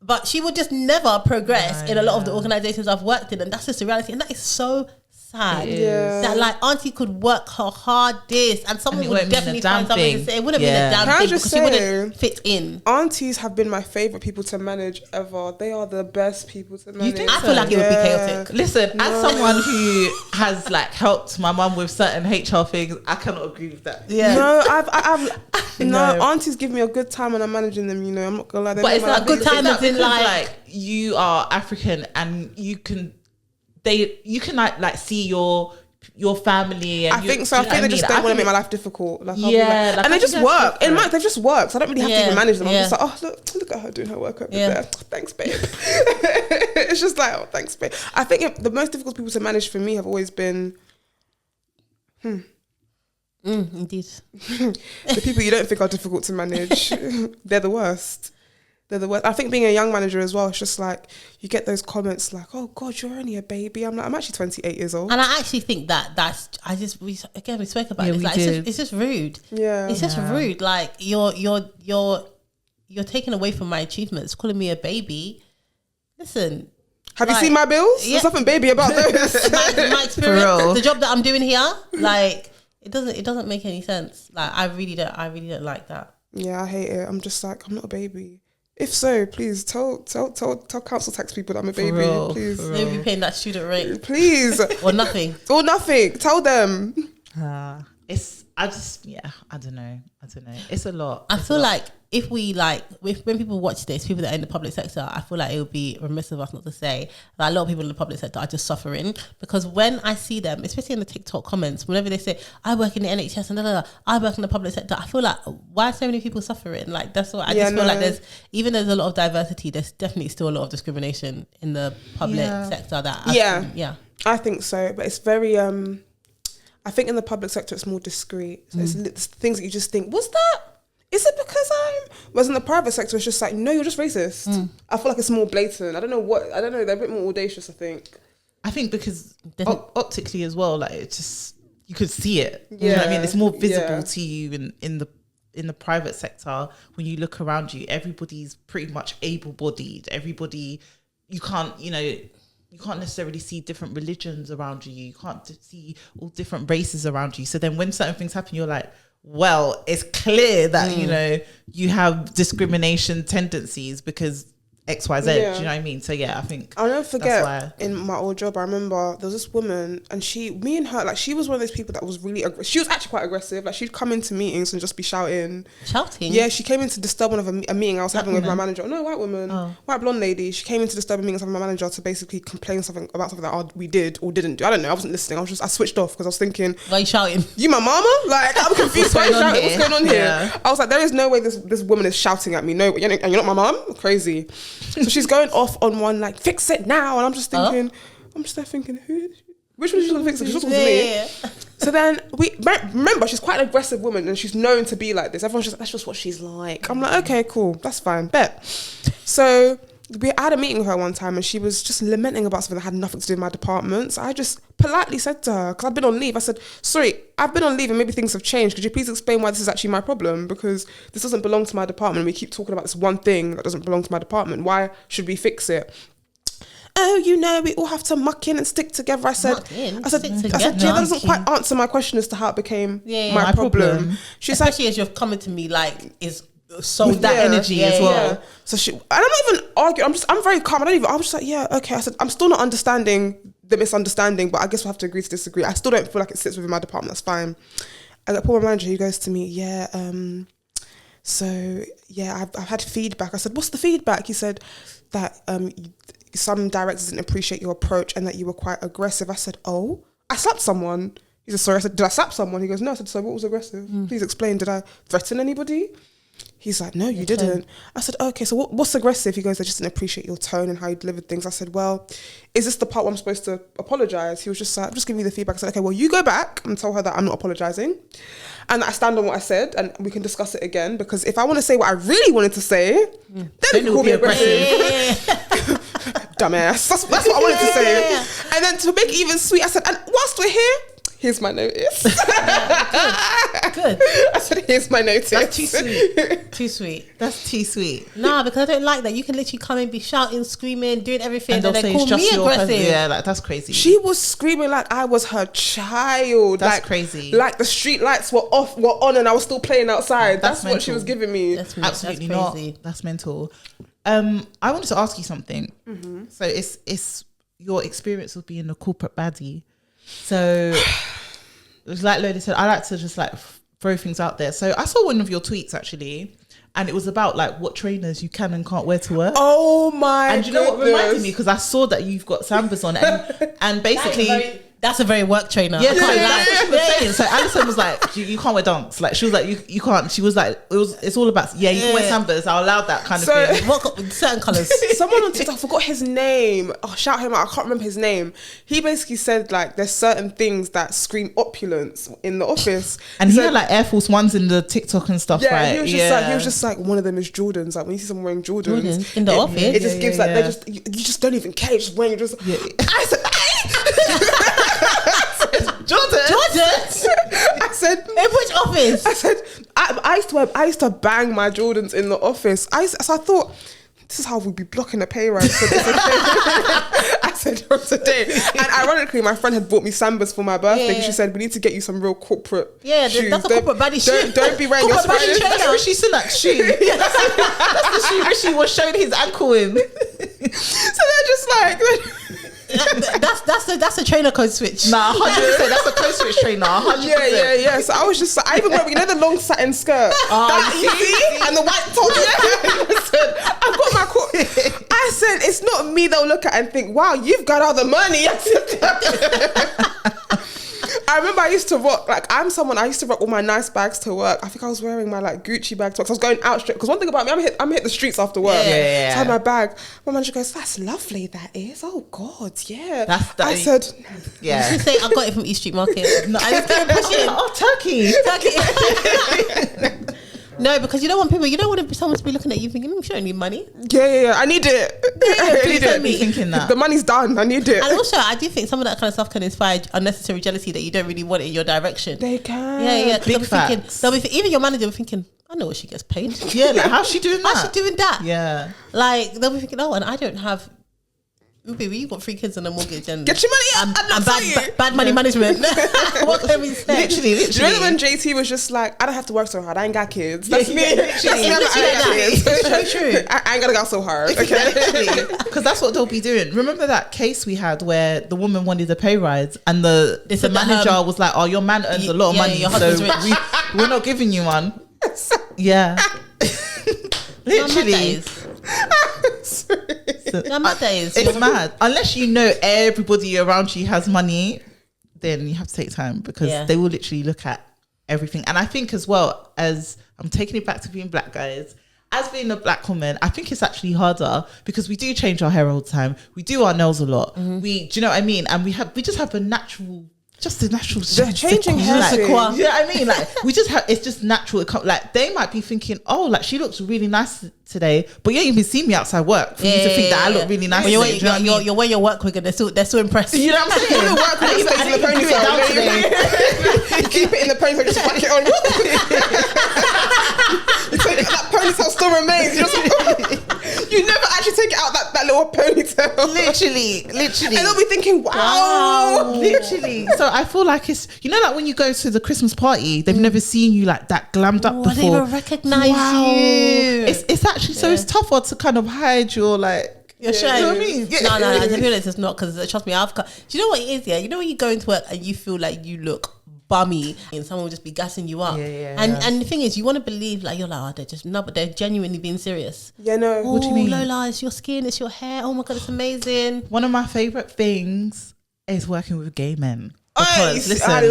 But she would just never progress in a lot of the organisations I've worked in, and that's just the reality. And that is so sad. That like auntie could work her hardest, and someone would definitely find something to say. It wouldn't mean a damn thing because she wouldn't fit in. Aunties have been my favourite people to manage ever. They are the best people to manage. You think I feel like it would be chaotic. Listen, as someone who has like helped my mum with certain HR things, I cannot agree with that. No, I've aunties give me a good time when I'm managing them. I'm not gonna lie. But it's like good time as in like you are African and you can like see your family. And I think so. I think they just don't want to make my life difficult. Like, and they just work. In fact, they just work. So I don't really have to even manage them. I'm just like, oh, look at her doing her work over there. Thanks, babe. It's just like, oh, thanks, babe. I think the most difficult people to manage for me have always been, indeed. The people you don't think are difficult to manage, they're the worst. I think being a young manager as well, it's just like you get those comments like, "Oh God, you're only a baby." I'm actually 28 years old, and I actually think we spoke about it. Like, it's just rude. Yeah, it's just rude. Like you're taking away from my achievements, calling me a baby. Listen, have you seen my bills? There's nothing baby about those. my experience, the job that I'm doing here, like it doesn't make any sense. Like I really don't like that. Yeah, I hate it. I'm just like, I'm not a baby. If so, please tell council tax people that I'm a baby. Please, they'll be paying that student rate. Please, or nothing. Tell them. I don't know. It's a lot. I feel like if when people watch this, people that are in the public sector, I feel like it would be remiss of us not to say that a lot of people in the public sector are just suffering, because when I see them, especially in the TikTok comments, whenever they say, I work in the NHS and I work in the public sector, I feel like, why are so many people suffering? Like, that's what I just feel like there's a lot of diversity, there's definitely still a lot of discrimination in the public sector I think so, but it's very I think in the public sector it's more discreet. So it's things that you just think, what's that? Is it because whereas in the private sector it's just like, no, you're just racist. I feel like it's more blatant. I don't know, they're a bit more audacious, I think because optically as well, like it's just, you could see it. You know what I mean? It's more visible to you in the private sector. When you look around you, everybody's pretty much able-bodied. Everybody, you can't necessarily see different religions around you. You can't see all different races around you. So then when certain things happen, you're like, well, it's clear that, you have discrimination tendencies, because XYZ. Do you know what I mean? So yeah, I think I'll never forget in my old job, I remember there was this woman and me and her, like, she was one of those people that was really she was actually quite aggressive. Like, she'd come into meetings and just be shouting. Yeah, she came in to disturb one of a meeting I was having with my manager. No, white woman. White blonde lady. She came in to disturb a meeting with my manager to basically complain about something that we did or didn't do. I don't know, I wasn't listening. I switched off because I was thinking, why are you shouting? You my mama? Like, I'm confused. What's going on here? I was like, there is no way this woman is shouting at me. No, and you're not my mom? Crazy. So she's going off on one, like, fix it now. And I'm just thinking, which one is she going to fix it? She's talking to me. So then remember, she's quite an aggressive woman and she's known to be like this. Everyone's just, that's just what she's like. I'm like, okay, cool. That's fine. Bet. So we had a meeting with her one time and she was just lamenting about something that had nothing to do with my department. So I just politely said to her, because I've been on leave, I said, sorry, I've been on leave and maybe things have changed. Could you please explain why this is actually my problem? Because this doesn't belong to my department. We keep talking about this one thing that doesn't belong to my department. Why should we fix it? Oh, we all have to muck in and stick together. I said, yeah, that doesn't quite answer my question as to how it became my problem. Especially as you're coming to me, like, is sold that energy as well. Yeah. So and I'm not even arguing. I'm very calm. I'm just like, yeah, okay. I said, I'm still not understanding the misunderstanding, but I guess we'll have to agree to disagree. I still don't feel like it sits within my department. That's fine. I got my manager who goes to me, I've had feedback. I said, what's the feedback? He said that some directors didn't appreciate your approach and that you were quite aggressive. I said, oh, I slapped someone. He said, sorry. I said, did I slap someone? He goes, no. I said, so what was aggressive? Please explain. Did I threaten anybody? He's like, no, you didn't. I said, okay, so what's aggressive? He goes, I just didn't appreciate your tone and how you delivered things. I said, well, is this the part where I'm supposed to apologise? He was just like, just give me the feedback. I said, okay, well, you go back and tell her that I'm not apologising. And I stand on what I said and we can discuss it again, because if I want to say what I really wanted to say, then you call me aggressive. Dumbass. That's what I wanted to say. And then to make it even sweet, I said, and whilst we're here, here's my notice. Good. I said, here's my notice. That's too sweet. Too sweet. That's too sweet. Nah, because I don't like that. You can literally come and be shouting, screaming, doing everything, and then call me aggressive. Yeah, like, that's crazy. She was screaming like I was her child. That's like, crazy. Like the street lights were on, and I was still playing outside. That's what she was giving me. Absolutely not. That's mental. I wanted to ask you something. So it's your experience of being a corporate baddie. So it was like Lola said, I like to just like throw things out there. So I saw one of your tweets actually, and it was about like what trainers you can and can't wear to work. Oh my goodness. And you know what reminded me, because I saw that you've got Sambas on and basically that's a very work trainer. Yeah, that's what she was saying. So Allison was like, you can't wear dunks. Like, she was like, you can't. She was like, it's all about, you can wear Sambas. I'll allow that kind of thing. What certain colours? Someone on TikTok, I forgot his name. Oh, shout him out. I can't remember his name. He basically said like, there's certain things that scream opulence in the office. And he had like Air Force Ones in the TikTok and stuff. Yeah, right? He was just like, one of them is Jordans. Like when you see someone wearing Jordans in the office, it just gives like, you just don't even care. You're just wearing I said, Jordan. I said, in which office? I said, I used to bang my Jordans in the office. So I thought, this is how we'd be blocking a pay rise for this. I said, today. And ironically, my friend had bought me Sambas for my birthday because she said, we need to get you some real corporate shoes. That's a corporate baddie shoe. Don't be wearing your Spanish. That's Rishi Sunak's shoe. That's the shoe Rishi was showing his ankle in. So they're just like... that's a trainer code switch. Nah, 100%. That's a code switch trainer. 100%. Yeah. So I was just like, I even wear, the long satin skirt. You see? And the white top. I've got my coat. I said, it's not me they'll look at and think, wow, you've got all the money. I remember I used to rock, like, I used to rock all my nice bags to work. I think I was wearing my like Gucci bag to work. I was going out straight, because one thing about me, I'm hit the streets after work. So I had my bag. My manager goes, that's lovely, that is. Oh God, yeah. I said, yeah. You should say, I got it from East Street Market. No, I was going to push it. Oh, Turkey. No, because you don't want someone to be looking at you thinking, you don't need money. Yeah. I need it. I need it. Be thinking that. The money's done. I need it. And also, I do think some of that kind of stuff can inspire unnecessary jealousy that you don't really want in your direction. They can. Yeah. Big facts. Even your manager will be thinking, I know what she gets paid. Yeah, like, how's she doing that? How's she doing that? Yeah. Like, they'll be thinking, oh, and I don't have Baby, you got 3 kids and a mortgage and Get your money out. and bad money management. What can we say? Literally. Do you know when JT was just like, I don't have to work so hard. I ain't got kids. That's me. It's so true. I ain't gotta go so hard. Okay. Because that's what they'll be doing. Remember that case we had where the woman wanted a pay rise and the manager was like, "Oh, your man earns a lot of money, your so husband's we're not giving you one." Yeah, literally. It's mad. Unless you know everybody around you has money, then you have to take time because they will literally look at everything. And I think as well, as I'm taking it back to being black, guys, as being a black woman, I think it's actually harder because we do change our hair all the time. We do our nails a lot. Do you know what I mean? And we just have a natural. The changing hair. You know what I mean? Like it's just natural. Like they might be thinking, oh, like she looks really nice today, but you ain't even seen me outside work for you to think that I look really nice. You're wearing your work wig and they're so impressed. You know what I'm saying? You keep it in the ponytail, just whack it on. That ponytail still remains. You never actually take it out that little ponytail. Literally. And they'll be thinking, wow. Literally. So I feel like it's, like when you go to the Christmas party, they've never seen you like that glammed up before. They don't recognize you. It's actually, so it's tougher to kind of hide your your shame. You know what I mean? No, to be honest, it's not, because trust me, do you know what it is? Yeah, you know when you go into work and you feel like you look bummy and someone will just be gassing you up. And the thing is, you want to believe like you're like, but they're genuinely being serious. Yeah, no. Oh, what do you mean? Lola, it's your skin, it's your hair. Oh my God, it's amazing. One of my favorite things is working with gay men. Because listen,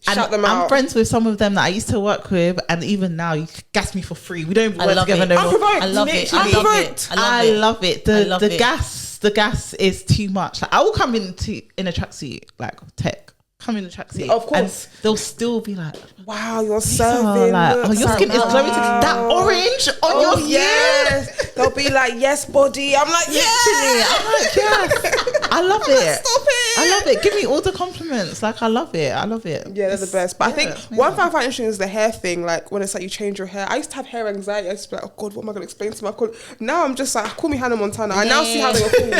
shout them out. I'm friends with some of them that I used to work with, and even now you gas me for free. We don't work together no more. I love it. I love it. The gas is too much. Like I will come in a tracksuit, like tech. Come in a tracksuit, of course, and they'll still be like, "Wow, you're serving. Your skin is glowing. That orange on your skin." Yes. They'll be like, "Yes, body." I'm like, "Yes." I'm like, "Yes." I love it. Stop it. I love it. Give me all the compliments. Like I love it. Yeah, they're the best. But I think one thing I find interesting is the hair thing. Like when it's like you change your hair. I used to have hair anxiety. I used to be like, "Oh God, what am I going to explain to my colleague?" Now I'm just like, call me Hannah Montana. I now see how they were called.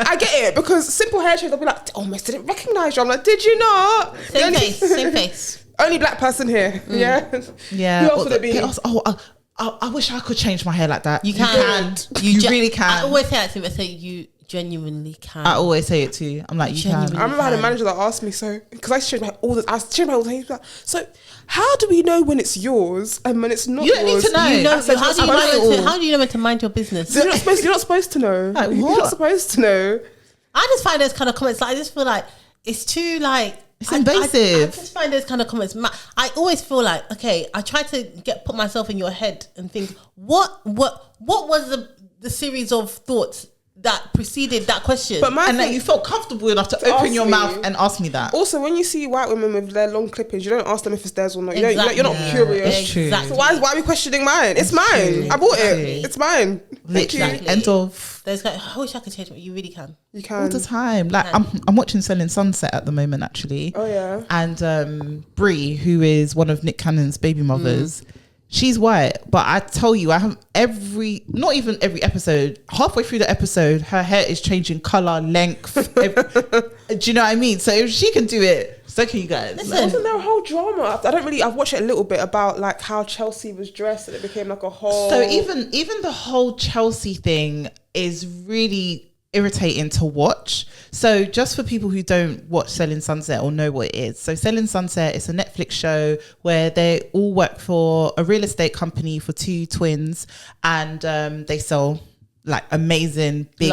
I get it, because simple hair change, they'll be like, "Oh, miss, didn't recognize you." I'm like, "Did you not?" Same face. Only black person here. Yeah. Who else would it be? I wish I could change my hair like that. You can. You really can. I always say that to me. I say you genuinely can. I always say it too. I'm like, you can. I remember I had a manager that asked me, because I change my hair all the time. I change my hair all the time. He was like, so how do we know when it's yours and when it's not yours? You don't need to know. How do you know when to mind your business? You're not supposed to know. Like, what? You're not supposed to know. I just find those kind of comments, like, I just feel like it's too, like, it's invasive. I just find those kind of comments. I always feel like, okay, I try to put myself in your head and think, what was the series of thoughts that preceded that question? But that you felt comfortable enough to open your mouth and ask me that. Also, when you see white women with their long clippings, you don't ask them if it's theirs or not. Exactly. You're not curious. Exactly. So why are we questioning mine? It's mine. I bought it. It's mine. Literally. End of. There's like, I wish I could change it. You really can. You can. All the time. Like I'm watching Selling Sunset at the moment, actually. Oh yeah. And Brie, who is one of Nick Cannon's baby mothers, she's white, but I tell you, I have not even every episode, halfway through the episode, her hair is changing color, length. Do you know what I mean? So if she can do it, so can you guys. Listen, wasn't there a whole drama? I've watched it a little bit about like how Chelsea was dressed, and it became like a whole. So even the whole Chelsea thing is really irritating to watch. So just for people who don't watch Selling Sunset or know what it is, so Selling Sunset is a Netflix show where they all work for a real estate company for two twins, and they sell like amazing big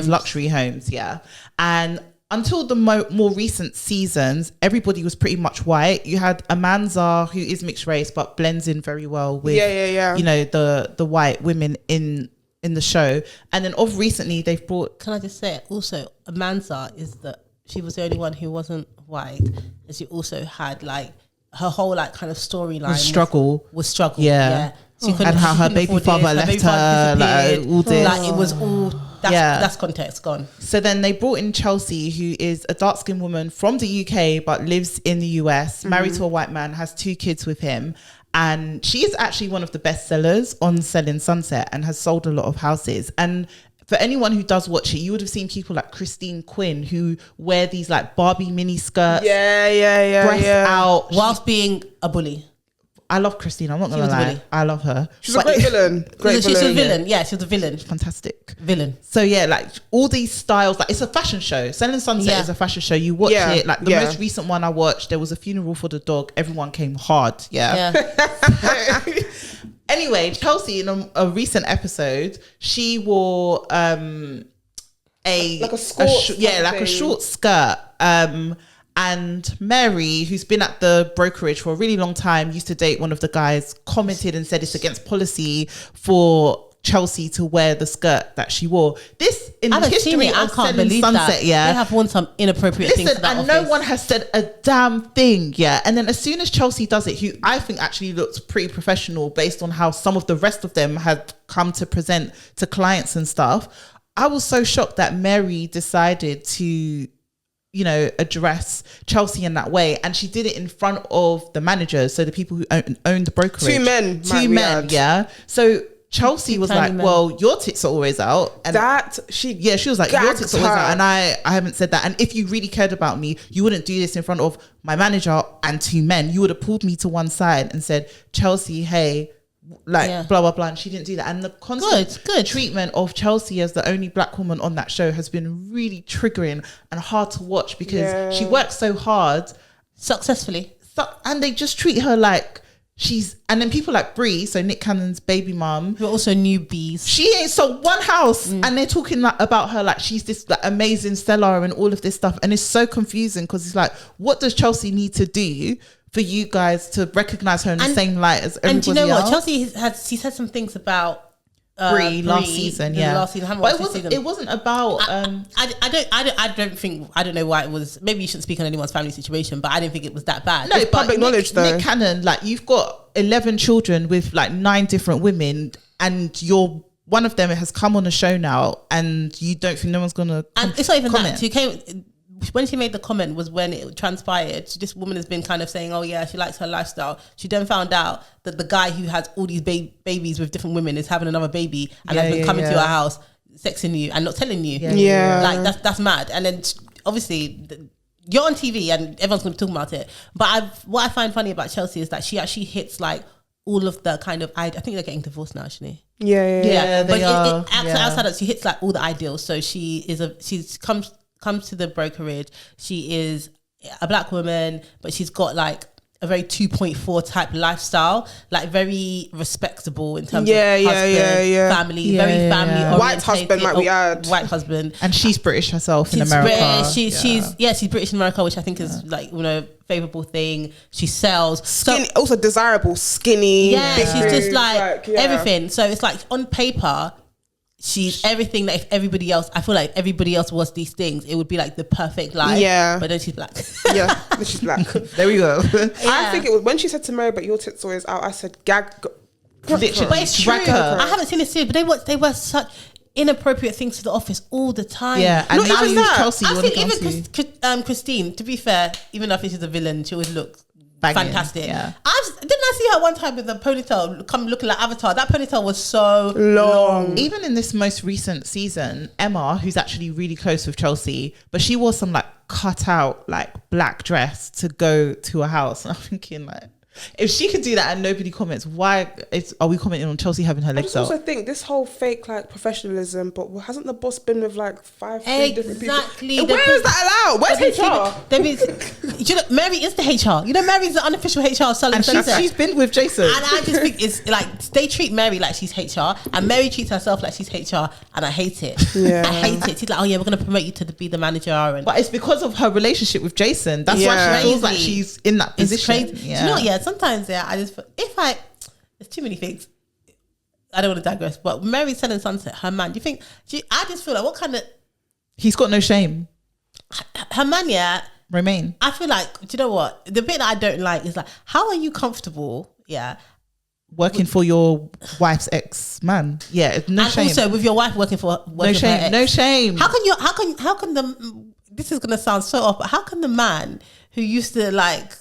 luxury homes, yeah. And until the more recent seasons, everybody was pretty much white. You had Amanza, who is mixed race but blends in very well with you know, the white women in the show. And then of recently they've brought, can I just say also, Amanza she was the only one who wasn't white, and she also had like her whole like kind of storyline was struggle. Yeah. And how her baby father left her, like all this. Like it was all that's context gone. So then they brought in Chelsea, who is a dark-skinned woman from the UK but lives in the US, married to a white man, has 2 kids with him. And she is actually one of the best sellers on Selling Sunset and has sold a lot of houses. And for anyone who does watch it, you would have seen people like Christine Quinn who wear these like Barbie mini skirts, breasts out, whilst being a bully. I love Christine. I'm not gonna lie. I love her. She's a great villain. She's a villain. Yeah, she's a villain. Fantastic villain. So yeah, like all these styles, like it's a fashion show. Selling Sunset is a fashion show. You watch it. Like the most recent one I watched, there was a funeral for the dog. Everyone came hard. Yeah. Anyway, Chelsea in a recent episode, she wore like a short skirt. And Mary, who's been at the brokerage for a really long time, used to date one of the guys, commented and said it's against policy for Chelsea to wear the skirt that she wore. This in the history of Selling Sunset, they have worn some inappropriate things to that and office. No one has said a damn thing, and then as soon as Chelsea does it, who I think actually looks pretty professional based on how some of the rest of them had come to present to clients and stuff, I was so shocked that Mary decided to address Chelsea in that way, and she did it in front of the managers, so the people who own the brokerage. Two men, so Chelsea was like, well, your tits are always out, and she was like, your tits are always out, and I haven't said that, and if you really cared about me, you wouldn't do this in front of my manager and two men. You would have pulled me to one side and said, Chelsea, hey, blah blah blah, and she didn't do that. And the constant treatment of Chelsea as the only black woman on that show has been really triggering and hard to watch, because she works so hard successfully, and they just treat her like and then people like Brie, so Nick Cannon's baby mum, who are also newbies. She ain't sold one house, and they're talking about her like she's this like amazing seller and all of this stuff, and it's so confusing, because it's like, what does Chelsea need to do for you guys to recognize her in the same light as everybody else? And do you know what? Chelsea she said some things about Brie last season, but it wasn't about. I don't know why it was. Maybe you shouldn't speak on anyone's family situation, but I didn't think it was that bad. No, it's public knowledge though. Nick Cannon, like, you've got 11 children with like 9 different women, and one of them has come on the show now, and you don't think no one's gonna. And it's not even comment. That. She came. When she made the comment was when it transpired. This woman has been kind of saying, oh yeah, she likes her lifestyle. She then found out that the guy who has all these babies with different women is having another baby and has been coming to her house, sexing you and not telling you. Like that's mad. And then obviously you're on TV and everyone's going to be talking about it. But what I find funny about Chelsea is that she actually hits like all of the kind of, I think they're getting divorced now actually. Yeah. But outside of, she hits like all the ideals. So she's comes to the brokerage. She is a black woman, but she's got like a very 2.4 type lifestyle, like very respectable in terms of husband, family, very family oriented. White husband, like we had. White husband. And she's British herself in America. She's British in America, which I think is like, favourable thing. She sells. Skinny, also desirable, skinny. Yeah, she's just like everything. So it's like on paper, she's everything that if everybody else, I feel like everybody else was these things, it would be like the perfect life. Yeah. But then she's black. Yeah, then she's black. There we go. I think it was when she said to Mary, but your tits always out, I said, gag. Literally. But it's true. I haven't seen this series, but they were such inappropriate things to the office all the time. Yeah, and now you Chelsea. I've seen even Christine, to be fair, even though I think she's a villain, she always looks fantastic. Yeah. Didn't I see her one time with a ponytail come looking like Avatar? That ponytail was so long. Even in this most recent season, Emma, who's actually really close with Chelsea, but she wore some like cut out like black dress to go to a house, and I'm thinking like, if she could do that and nobody comments, why are we commenting on Chelsea having her legs out? I also think this whole fake like professionalism, but hasn't the boss been with like 5 different people? Exactly. Where is that allowed? Where's HR? Mary is the HR. Mary's the unofficial HR selling. And she's been with Jason. And I just think it's like they treat Mary like she's HR, and Mary treats herself like she's HR, and I hate it. Yeah. I hate it. She's like, oh yeah, we're gonna promote you to be the manager, but it's because of her relationship with Jason. That's why she feels like she's in that position. It's crazy. Yeah. Do you know what? Sometimes, I just there's too many things. I don't want to digress, but Mary Selling Sunset, her man. I just feel like what kind of? He's got no shame. Her man, Romain. I feel like, do you know what? The bit that I don't like is like, how are you comfortable? Yeah. Working for your wife's ex-man. Yeah, no and shame. Also with your wife working for no shame. No shame. How can the? This is gonna sound so off, but how can the man who used to like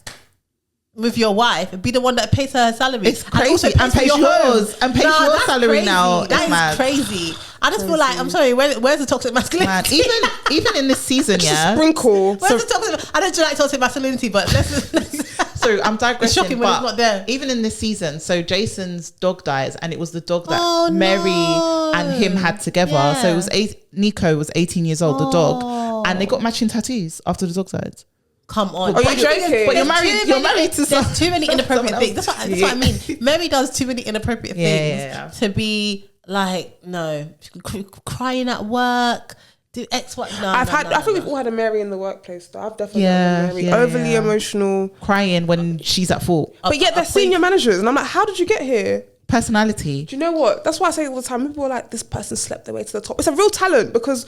with your wife be the one that pays her salary? It's crazy, and pays yours and pays your salary crazy. Now. That is crazy. I just feel like, I'm sorry, where's the toxic masculinity? Man, even in this season, yeah. Sprinkle. Where's the toxic? I don't like toxic masculinity, but let's So I'm digressing. It's shocking when it's not there. Even in this season, so Jason's dog dies, and it was the dog that Mary and him had together. Yeah. So it was Nico was 18 years old, the dog, and they got matching tattoos after the dog died. Come on. Are you joking? But you're married to there's too many inappropriate things. That's what I mean. Mary does too many inappropriate things to be like, no, crying at work, do X, Y. No, I think we've all had a Mary in the workplace though. I've definitely had a Mary. Overly emotional. Crying when she's at fault. But yet they're senior managers. And I'm like, how did you get here? Personality. Do you know what? That's why I say all the time. People are like, this person slept their way to the top. It's a real talent because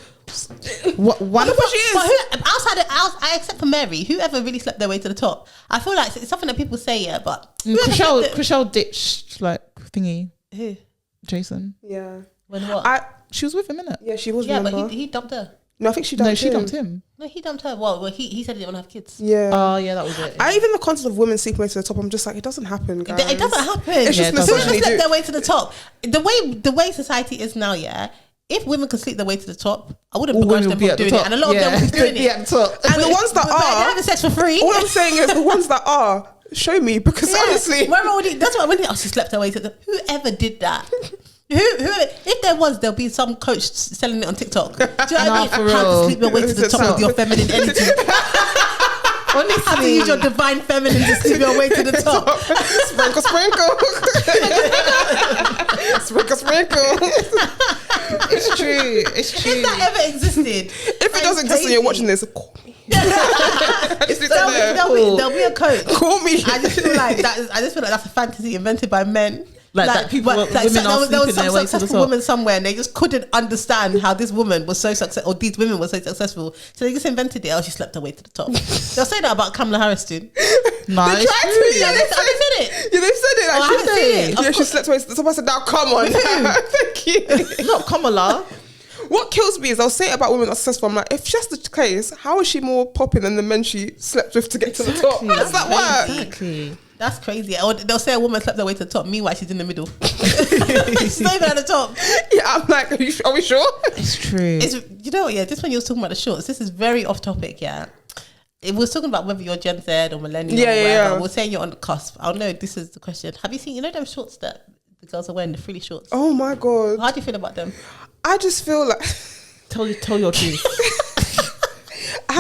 one of she is. But I except for Mary, whoever really slept their way to the top. I feel like it's something that people say, yeah, but Chriselle ditched like thingy. Who? Jason. Yeah. When what? She was with him, innit? Yeah, she was. Yeah, remember? but he dumped her. No, I think she dumped him. No, she dumped him. No, he dumped her. Well, he said he didn't want to have kids. Yeah. Oh, yeah, that was it. Yeah. Even the concept of women sleeping way to the top, I'm just like, it doesn't happen, guys. It doesn't happen. It's just misogyny. Who slept their way to the top? The way society is now, yeah. If women could sleep their way to the top, I wouldn't begrudge them from doing it. And a lot of them would be doing it. At the top. And the ones that are having sex for free. All I'm saying is the ones that are, show me, because honestly, that's what when she slept her way to the. Whoever did that. If there was, there'll be some coach selling it on TikTok. Do you know what I mean? How to sleep your way to the top with your feminine energy. Honestly, how to use your divine feminine to sleep your way to the top. Sprinkle, sprinkle. Sprinkle, sprinkle. It's true. It's true. If that ever existed. If it doesn't exist and you're watching this, call me. There'll be a coach. Call me. I just feel like that's a fantasy invented by men. Like that people, women are there was some their way to the successful top. women somewhere, and they just couldn't understand how this woman was so successful, or these women were so successful. So they just invented it. Oh, she slept her way to the top. They'll say that about Kamala Harris, dude. Nice. They tried to. Yeah, they said it. Yeah, they've said it. I haven't seen it. Yeah, she slept away to the top. I said, now come on. Thank you. Not Kamala. What kills me is they'll say it about women that are successful. I'm like, if that's the case, how is she more popping than the men she slept with to get to the top? How does that work? Exactly. That's crazy. Or they'll say a woman slept her way to the top. Meanwhile, she's in the middle. She's not even at the top. Yeah, I'm like, are we sure? It's true. You know what? Yeah, just when you were talking about the shorts, this is very off topic. Yeah, it was talking about whether you're Gen Z or millennial. Yeah, or whatever. yeah. We're saying you're on the cusp. I don't know. This is the question. Have you seen? You know them shorts that the girls are wearing, the frilly shorts. Oh my god. How do you feel about them? I just feel like Tell your truth.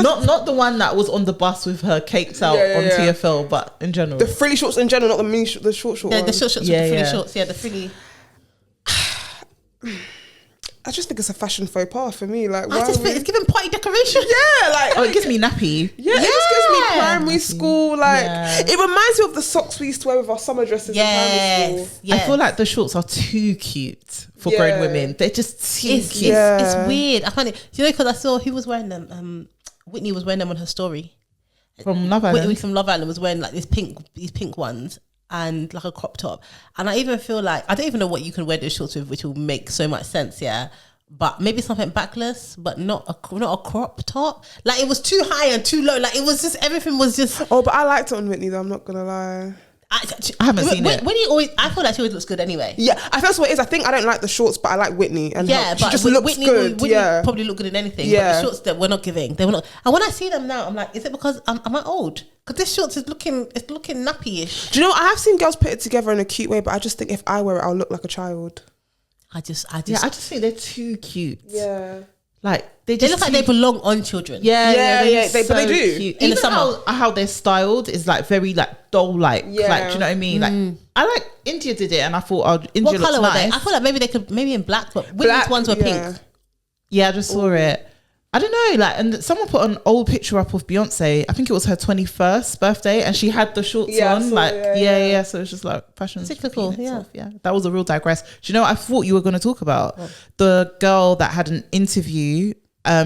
Not the one that was on the bus with her cakes out on TFL, but in general. The frilly shorts in general, not the mini, the short Yeah, ones. the short shorts with the frilly shorts. Yeah, the frilly. I just think it's a fashion faux pas for me. Like, I just think it's giving party decoration. Yeah, like it gives me nappy. Yeah, it just gives me primary school. Like, it reminds me of the socks we used to wear with our summer dresses in primary school. Yes. I feel like the shorts are too cute for grown women. They're just too cute. It's weird. I find it. Do you know? Because I saw who was wearing them. Whitney was wearing them on her story. From Love Island. Whitney from Love Island was wearing like these pink ones and like a crop top. And I even feel like I don't even know what you can wear those shorts with, which will make so much sense. Yeah. But maybe something backless, but not a crop top. Like it was too high and too low. Like it was just everything was just. Oh, but I liked it on Whitney though. I'm not gonna lie. I haven't seen it. Whitney I feel like she always looks good anyway. Yeah, I feel that's what it is. I think I don't like the shorts, but I like Whitney, and yeah, she just looks good. Whitney probably look good in anything. Yeah, but the shorts that we're not giving, they were not. And when I see them now, I'm like, is it because am I old? Because this shorts is looking nappy-ish. Do you know what? I have seen girls put it together in a cute way, but I just think if I wear it, I'll look like a child. I just think they're too cute. Yeah. Like they look like they belong on children. Yeah. But they do. Cute. Even how they're styled is like very like doll like. Yeah. Like, do you know what I mean? Like I like India did it, and I thought India looks nice. Were they? I feel like maybe they could in black, but Whitney's ones were pink. Yeah, I just saw it. I don't know, like, and someone put an old picture up of Beyonce. I think it was her 21st birthday, and she had the shorts on. So it's just like fashion. Cyclical, yeah. That was a real digress. Do you know what I thought you were going to talk about? What? The girl that had an interview.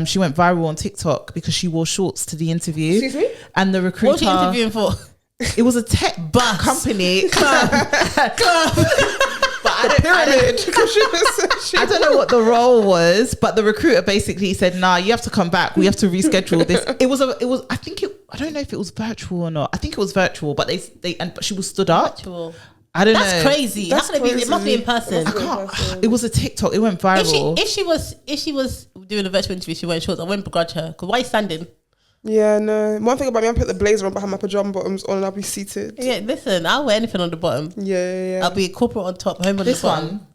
She went viral on TikTok because she wore shorts to the interview. Excuse me? And the recruiter. What was she interviewing for? It was a tech bus company. But I don't know what the role was, but the recruiter basically said, "Nah, you have to come back. We have to reschedule this." I don't know if it was virtual or not. I think it was virtual, but but she was stood up. Virtual. I don't know. That's crazy. That's How can it be? It must be in crazy. person. I can't. It was a TikTok. It went viral. If she was doing a virtual interview, she wearing shorts, I wouldn't begrudge her. Because why are you standing? Yeah, no. One thing about me, I put the blazer on behind my pajama bottoms on and I'll be seated. Yeah, listen, I'll wear anything on the bottom. Yeah. I'll be corporate on top, home on This the bottom. one.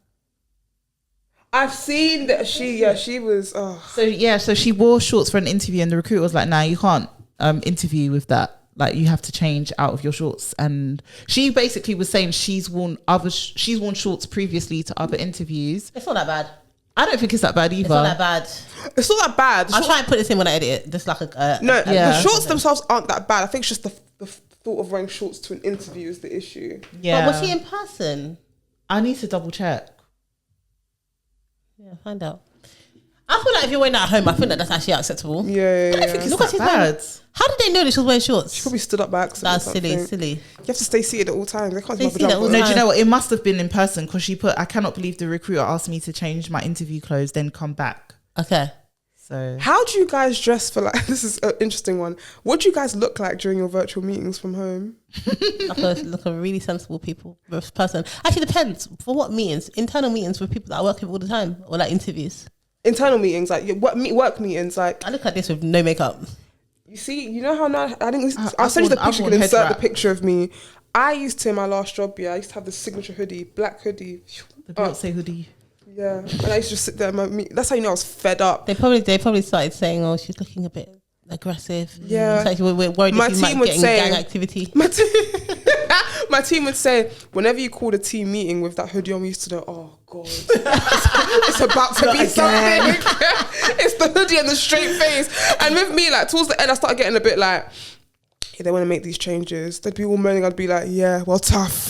I've seen that she was. Oh. So she wore shorts for an interview, and the recruiter was like, "Nah, you can't interview with that. Like, you have to change out of your shorts." And she basically was saying she's worn shorts previously to other interviews. It's not that bad. I don't think it's that bad either. It's not that bad. It's not that bad. I'll try and put this in when I edit it. Just like the shorts themselves aren't that bad. I think it's just the thought of wearing shorts to an interview is the issue. Yeah. But was she in person? I need to double check. Yeah, find out. I feel like if you're wearing that at home, I think that's actually acceptable. Yeah. I don't think it's Look that at that bad. bad. How did they know that she was wearing shorts? She probably stood up by accident. That's silly. You have to stay seated at all times. They can't Stay have seated at all pajamas. No, do you know what? It must have been in person because she put, "I cannot believe the recruiter asked me to change my interview clothes, then come back." Okay. So How do you guys dress for like? This is an interesting one. What do you guys look like during your virtual meetings from home? like a really sensible person. Actually, depends. For what meetings? Internal meetings with people that I work with all the time, or like interviews. Internal meetings, like work meetings, like I look like this with no makeup. you see, you know how now I think I'll I've send you the worn- I've picture. You worn can head insert the wrap. picture of me. I used to in my last job. Yeah, I used to have the signature hoodie, black hoodie. the Beyonce hoodie. Yeah, and I used to just sit there. That's how you know I was fed up. They probably started saying, "Oh, she's looking a bit aggressive." Yeah. It's like we're worried My that she might team be would getting say- gang activity. My team would say, whenever you called a team meeting with that hoodie on, we used to know, oh God, it's about to be something. It's the hoodie and the straight face. And with me, like towards the end, I started getting a bit like, yeah, they want to make these changes. They'd be all moaning. I'd be like, yeah, well, tough.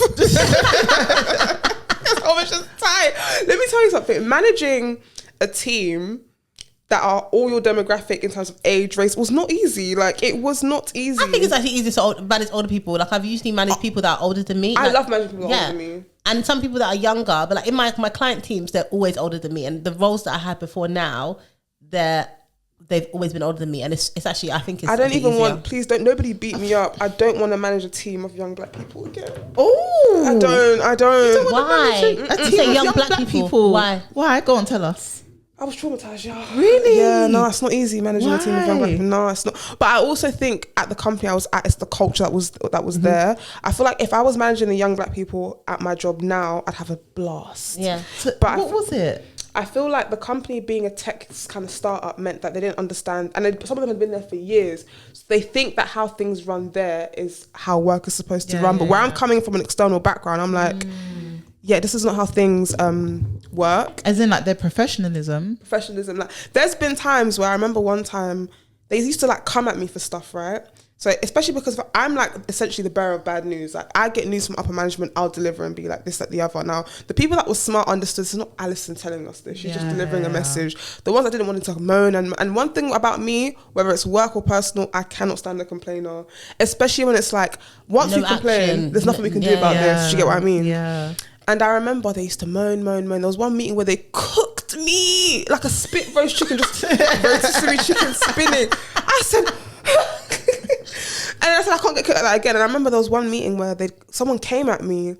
I was just tight. Let me tell you something. Managing a team that are all your demographic in terms of age, race was not easy. Like, it was not easy. I think it's actually easy to manage older people. Like, I've usually managed people that are older than me. I Like, love managing people older than me. And some people that are younger, but like in my client teams, they're always older than me. And the roles that I had before now, they've always been older than me. And it's actually, I think it's I don't even easier. want, please don't, nobody beat me up. I don't want to manage a team of young black people again. Oh, I don't. Why? A You team say of young black people. Why? Why? Go on, tell us. I was traumatized, yeah. Really? Yeah, no, it's not easy managing a team of young black Why? people. No, it's not. But I also think at the company I was at, it's the culture that was there. I feel like if I was managing the young black people at my job now, I'd have a blast. Yeah. So, But what was it? I feel like the company being a tech kind of startup meant that they didn't understand, and some of them had been there for years. So they think that how things run there is how work is supposed to run. But where I'm coming from an external background, I'm like, yeah, this is not how things work. As in, like, their professionalism. Professionalism. Like, there's been times where I remember one time they used to like come at me for stuff, right? So especially because I'm like essentially the bearer of bad news. Like, I get news from upper management, I'll deliver and be like this, that, the other. Now, the people that were smart understood. It's not Allison telling us this. She's just delivering a message. The ones that didn't want to moan and one thing about me, whether it's work or personal, I cannot stand a complainer. Especially when it's like once you complain, action. there's nothing we can do about this. Do you get what I mean? Yeah. And I remember they used to moan. There was one meeting where they cooked me like a spit roast chicken, just rotisserie chicken spinning. I said, and I said, I can't get cooked like that again. And I remember there was one meeting where someone came at me.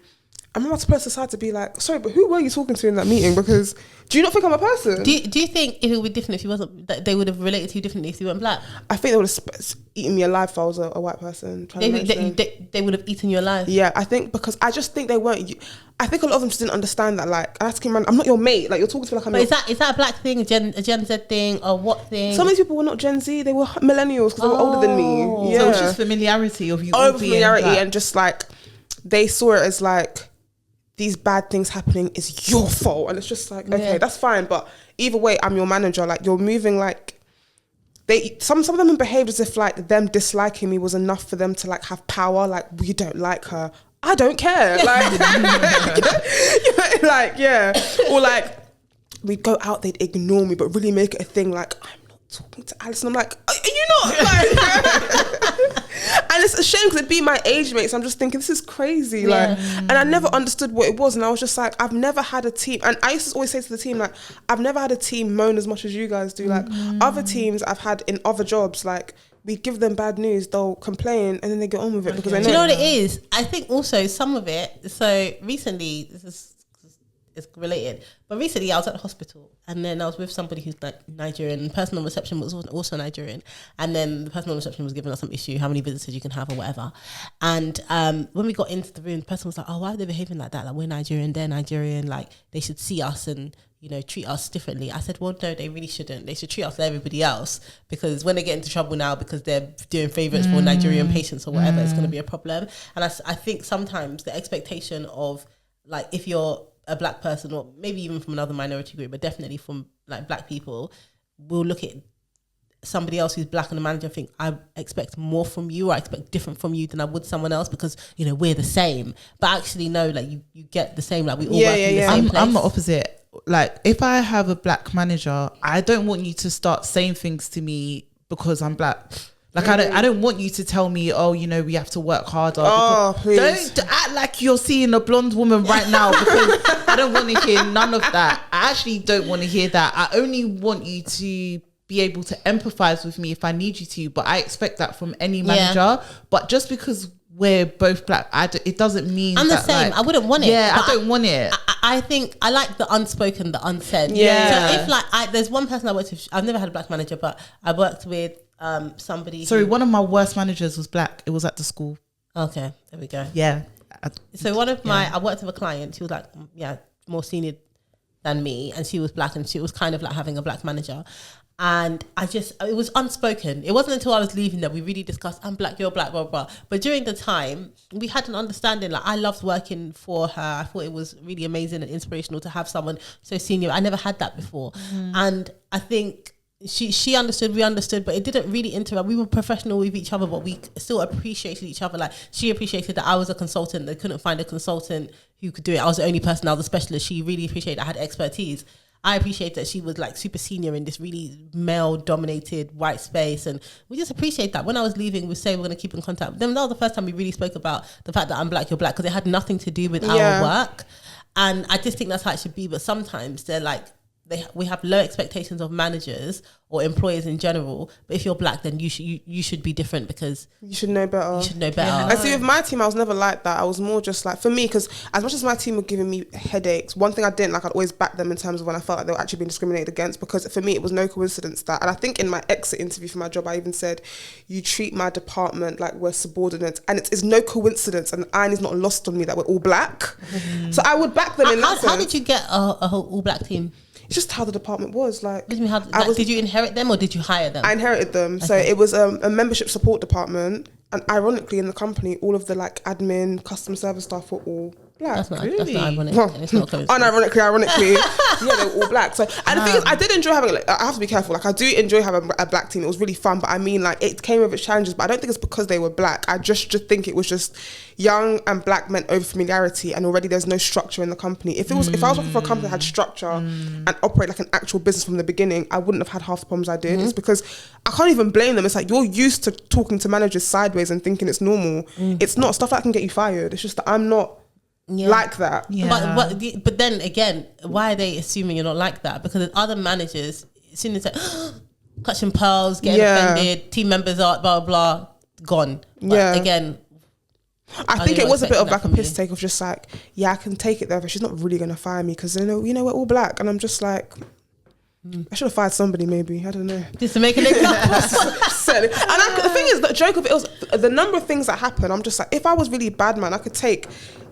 I remember I was supposed to decide to be like, sorry, but who were you talking to in that meeting? Because do you not think I'm a person? Do you think if it would be different if you wasn't, that they would have related to you differently if you weren't black? I think they would have eaten me alive if I was a white person. They would have eaten you alive. Yeah, I think because I just think they weren't. I think a lot of them just didn't understand that. Like, I asked him, I'm not your mate. Like, you're talking to me like I'm. But is that a black thing, a Gen Z thing, or what thing? Some of these people were not Gen Z. They were millennials because they were older than me. Yeah, So it's just familiarity of you. all over being familiarity black. and just like they saw it as like these bad things happening is your fault, and it's just like okay, that's fine, but either way, I'm your manager. Like, you're moving like. Some of them behaved as if like them disliking me was enough for them to like have power. Like, we don't like her. I don't care. Like, like, yeah. Or like, we'd go out, they'd ignore me, but really make it a thing. Like, I'm not talking to Allison. I'm like, are you not? Like, and it's a shame because it'd be my age mates. I'm just thinking, this is crazy. Like, and I never understood what it was. And I was just like, I've never had a team. And I used to always say to the team, like, I've never had a team moan as much as you guys do. Like, other teams I've had in other jobs, like, we give them bad news, they'll complain, and then they get on with it because they know. Do you know what it is? I think also some of it. So recently, it's related, but recently I was at the hospital, and then I was with somebody who's like Nigerian. The person on reception was also Nigerian, and then the person on reception was giving us some issue, how many visitors you can have or whatever. And when we got into the room, the person was like, "Oh, why are they behaving like that? Like, we're Nigerian, they're Nigerian. Like, they should see us and, you know, treat us differently." I said, well, no, they really shouldn't. They should treat us like everybody else, because when they get into trouble now because they're doing favourites for Nigerian patients or whatever, it's going to be a problem. And I think sometimes the expectation of, like, if you're a black person, or maybe even from another minority group, but definitely from like black people, will look at somebody else who's black and a manager and think, I expect more from you, or I expect different from you than I would someone else, because, you know, we're the same. But actually, no, like, you get the same. Like, we all work in the same place. I'm the opposite. Like, if I have a black manager, I don't want you to start saying things to me because I'm black. Like, I don't want you to tell me, oh, you know, we have to work harder. Oh, please. Don't act like you're seeing a blonde woman right now, because I don't want to hear none of that. I actually don't want to hear that. I only want you to be able to empathize with me if I need you to, but I expect that from any manager. But just because we're both black, it doesn't mean I'm the same. Like, I wouldn't want it. Yeah, I don't want it. I think I like the unspoken, the unsaid. Yeah. So if, like, there's one person I worked with, I've never had a black manager, but I worked with somebody. Sorry, one of my worst managers was black. It was at the school. Okay, there we go. Yeah. So one of I worked with a client. She was like, more senior than me, and she was black, and she was kind of like having a black manager. And it was unspoken. It wasn't until I was leaving that we really discussed, I'm black, you're black, blah, blah, blah. But during the time, we had an understanding. Like, I loved working for her. I thought it was really amazing and inspirational to have someone so senior. I never had that before. And I think she understood, we understood, but it didn't really interrupt. We were professional with each other, but we still appreciated each other. Like, she appreciated that I was a consultant. They couldn't find a consultant who could do it. I was the only person. I was a specialist. She really appreciated I had expertise. I appreciate that she was like super senior in this really male dominated white space, and we just appreciate that. When I was leaving, we say we're going to keep in contact. Then that was the first time we really spoke about the fact that I'm black, you're black, because it had nothing to do with our work. And I just think that's how it should be. But sometimes they're like, we have low expectations of managers or employers in general, but if you're black, then you should be different, because you should know better. You should know better. I see with my team, I was never like that. I was more just like, for me, because as much as my team were giving me headaches, one thing I didn't like, I'd always back them in terms of when I felt like they were actually being discriminated against, because for me, it was no coincidence that, and I think in my exit interview for my job, I even said, you treat my department like we're subordinates, and it's no coincidence, and the iron is not lost on me that we're all black. So I would back them in that sense. How did you get a whole all black team? It's just how the department was. Like, did you inherit them or did you hire them? I inherited them. Okay. So it was a membership support department, and ironically in the company, all of the like admin, customer service staff were all black. That's not ironic. It's not Unironically, yeah, they were all black. So, and the thing is, I did enjoy having, like, I have to be careful. Like, I do enjoy having a black team. It was really fun, but I mean, like, it came with its challenges. But I don't think it's because they were black. I just think it was just young and black meant over familiarity, and already there's no structure in the company. If I was working for a company that had structure and operate like an actual business from the beginning, I wouldn't have had half the problems I did. It's because I can't even blame them. It's like, you're used to talking to managers sideways and thinking it's normal. It's not. Stuff that can get you fired. It's just that I'm not like that. Yeah. But then again, why are they assuming you're not like that? Because there's other managers, as soon as it's like, clutching pearls, getting offended, team members are blah, blah, gone. But again, I think it was a bit of like a piss take of just like, I can take it there, but she's not really going to fire me because, you know, we're all black. And I'm just like, I should have fired somebody maybe. I don't know. Just to make an example. And the thing is, the joke of it was the number of things that happen. I'm just like, if I was really bad, man, I could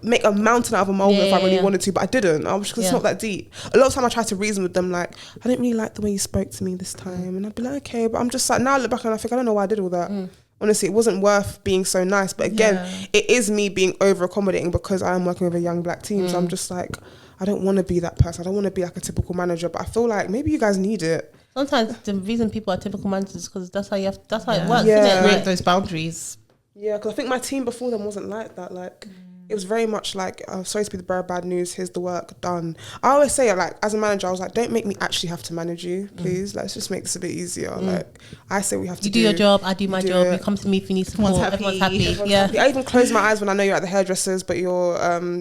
make a mountain out of a molehill if I really wanted to, but I didn't. I was just, it's not that deep. A lot of time I try to reason with them, like, I didn't really like the way you spoke to me this time. And I'd be like, okay, but I'm just like, now I look back and I think, I don't know why I did all that. Honestly, it wasn't worth being so nice. But again, it is me being over accommodating because I am working with a young black team. So I'm just like, I don't want to be that person. I don't want to be like a typical manager, but I feel like maybe you guys need it. Sometimes the reason people are typical managers is because that's how it works, yeah. isn't it? Break those boundaries. Yeah, because I think my team before them wasn't like that. Like, It was very much like, sorry to be the bearer of bad news, here's the work, done. I always say, like, as a manager, I was like, don't make me actually have to manage you, please. Let's just make this a bit easier. Like, I say we have to You do your job, I do my job. You come to me if you need support. Everyone's happy. Happy. I even close my eyes when I know you're at the hairdressers, but you're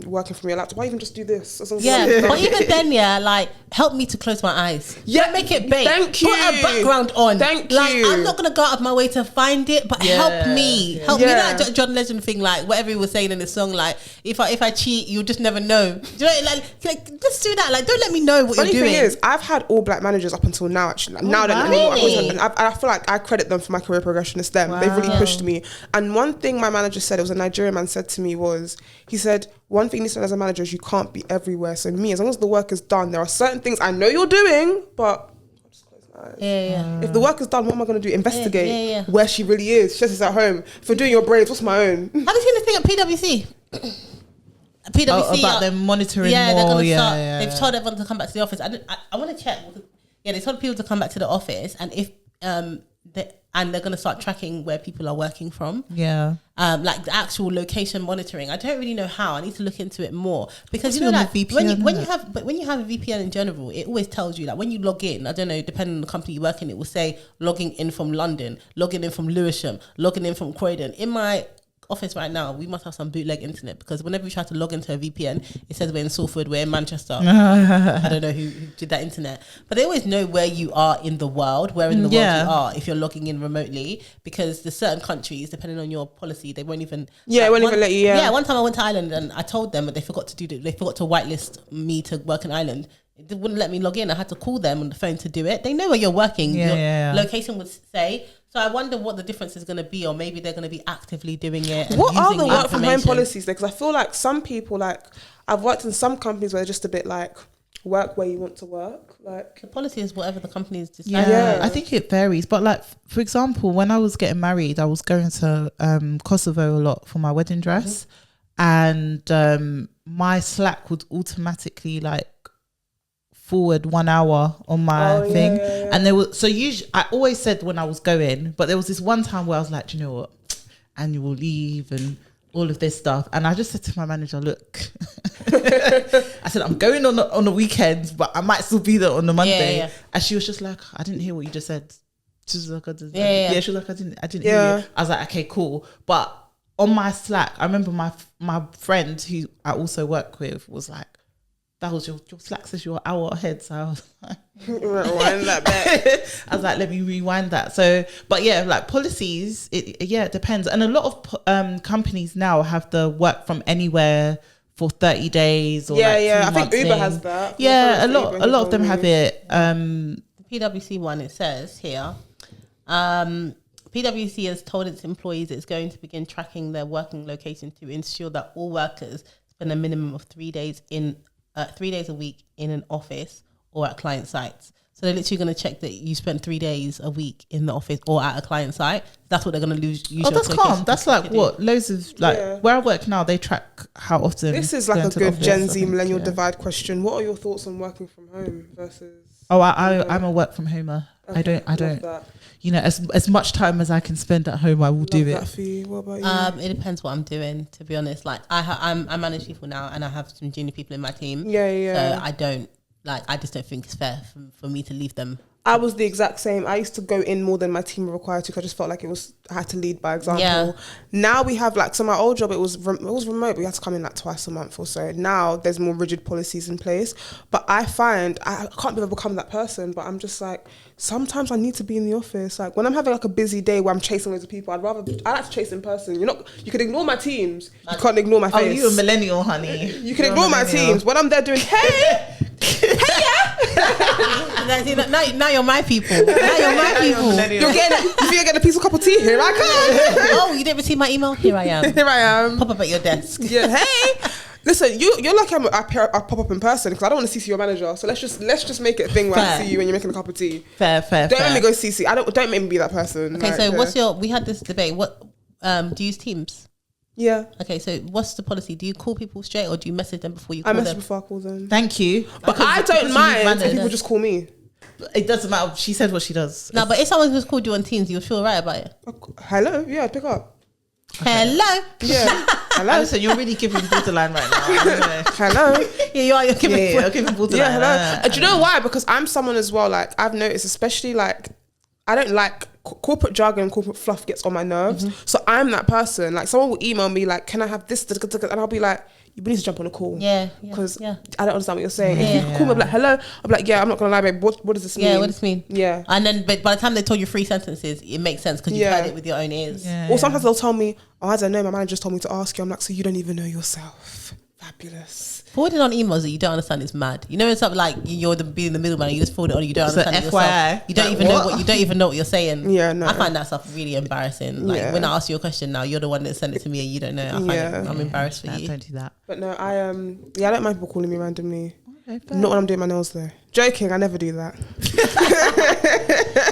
working from your laptop. Why even just do this? Yeah, but even then, like, help me to close my eyes. Yeah, don't make it big. Thank you. Put a background on. Thank like, you. I'm not gonna go out of my way to find it, but help me. Help me. You know that John Legend thing, like whatever he was saying in the song, like if I cheat, you'll just never know. Do you know, like just do that. Like, don't let me know what Funny you're doing. thing is, I've had all black managers up until now. Actually, now that really? I feel like I credit them for my career progression. It's them. They've really pushed me. And one thing my manager said, it was a Nigerian man said to me was, he said, one thing you said as a manager is you can't be everywhere. So me, as long as the work is done, there are certain things I know you're doing, but I'll just close my eyes. If the work is done, what am I going to do? Investigate where she really is. She says it's at home. If you're doing your braids, what's my own? Have you seen the thing at PwC? PwC about them monitoring more. They're going to start. They've told everyone to come back to the office. I want to check. Yeah, they told people to come back to the office, and if they're going to start tracking where people are working from. Yeah. Like the actual location monitoring. I don't really know how. I need to look into it more because What's you know that VPN, when you have a VPN in general, it always tells you that when you log in, I don't know, depending on the company you work in, it will say logging in from London, logging in from Lewisham, logging in from Croydon. In my office right now, we must have some bootleg internet because whenever we try to log into a VPN, it says we're in Salford, we're in Manchester. I don't know who did that internet, but they always know where you are in the world, where in the world you are if you're logging in remotely, because there's certain countries, depending on your policy, they won't even won't even let you. Yeah, one time I went to Ireland and I told them, but they forgot to whitelist me to work in Ireland. It wouldn't let me log in. I had to call them on the phone to do it. They know where you're working. Your location would say. So I wonder what the difference is going to be, or maybe they're going to be actively doing it. And what are the using work from home policies there? Because I feel like some people, like I've worked in some companies where they're just a bit like work where you want to work. Like the policy is whatever the company is deciding. Yeah, I think it varies. But like, for example, when I was getting married, I was going to Kosovo a lot for my wedding dress, and my Slack would automatically like forward 1 hour on my thing. And there was, so usually I always said when I was going, but there was this one time where I was like, do you know what, annual leave and all of this stuff, and I just said to my manager, look, I said I'm going on the weekends, but I might still be there on the Monday. And she was just like, I didn't hear what you just said. She was like, she was like, I didn't hear you. I was like, okay, cool. But on my Slack, I remember my friend who I also work with was like, that was your Slack says you're an hour ahead. So I was like, rewind that back. I was like, let me rewind that. So, but yeah, like policies, it depends. And a lot of companies now have the work from anywhere for 30 days or I think Uber has that. Yeah, a lot of them have it. The PwC one, it says here, PwC has told its employees it's going to begin tracking their working location to ensure that all workers spend a minimum of 3 days a week in an office or at client sites. So they're literally going to check that you spend 3 days a week in the office or at a client site. That's what they're going to use. Oh, that's calm. That's like what loads of like where I work now. They track how often. This is like a good Gen Z millennial divide question. What are your thoughts on working from home versus? Oh, I'm a work from homer. Okay, I don't. That. You know, as much time as I can spend at home, I will do it. For you. What about you? It depends what I'm doing, to be honest. Like I manage people now, and I have some junior people in my team. So I just don't think it's fair for me to leave them. I was the exact same. I used to go in more than my team were required to because I just felt like I had to lead by example. Yeah. Now we have so my old job, it was remote, but we had to come in like twice a month or so. Now there's more rigid policies in place. But I find, I can't ever become that person, but I'm just like, sometimes I need to be in the office. Like when I'm having like a busy day where I'm chasing loads of people, I like to chase in person. You can ignore my teams. You can't ignore my face. Oh, you a millennial, honey. You can ignore my teams. When I'm there doing, hey! Now you're my people. Now you're my people. You're getting a piece of cup of tea. Here I come. Oh, you didn't receive my email? Here I am. Pop up at your desk. Yeah. Hey. Listen, you're lucky I pop up in person because I don't want to CC your manager. So let's just make it a thing where I see you when you're making a cup of tea. Fair. Don't let me go CC. Don't make me be that person. Okay, so we had this debate. What do you use Teams? Yeah. Okay, so what's the policy? Do you call people straight or do you message them before you call them? I message before I call them. Thank you. But I don't mind if people just call me. It doesn't matter. She said what she does. No, but if someone just called you on Teams, you'll feel right about it. Hello? Yeah, I'd pick up. Hello. Yeah. Hello. Allison, you're really giving borderline right now. Hello. Yeah, you are. You're giving. You're giving borderline. Yeah, hello. Do you know why? Because I'm someone as well, like, I've noticed, especially, like, I don't like corporate jargon and corporate fluff gets on my nerves. So I'm that person. Like, someone will email me, like, can I have this? And I'll be like, you need to jump on a call. Yeah. Because I don't understand what you're saying. Yeah. If you call me, like, hello, I'll be like, yeah, I'm not going to lie, babe. What does this mean? Yeah, what does this mean? Yeah. And then, but by the time they told you 3 sentences, it makes sense because you've heard it with your own ears. Yeah. Or sometimes they'll tell me, oh, I don't know, my manager just told me to ask you. I'm like, so you don't even know yourself. Fabulous. Forwarding on emails that you don't understand is mad. You know, it's something like you're being the middleman. You just forward it on. You don't So understand it FYI, yourself. You don't even know what you don't even know what you're saying. Yeah, no. I find that stuff really embarrassing. Like when I ask you a question now, you're the one that sent it to me and you don't know. I find I'm embarrassed for you. Don't do that. But no, I don't mind people calling me randomly. Okay, Not when I'm doing my nails though. Joking, I never do that. No,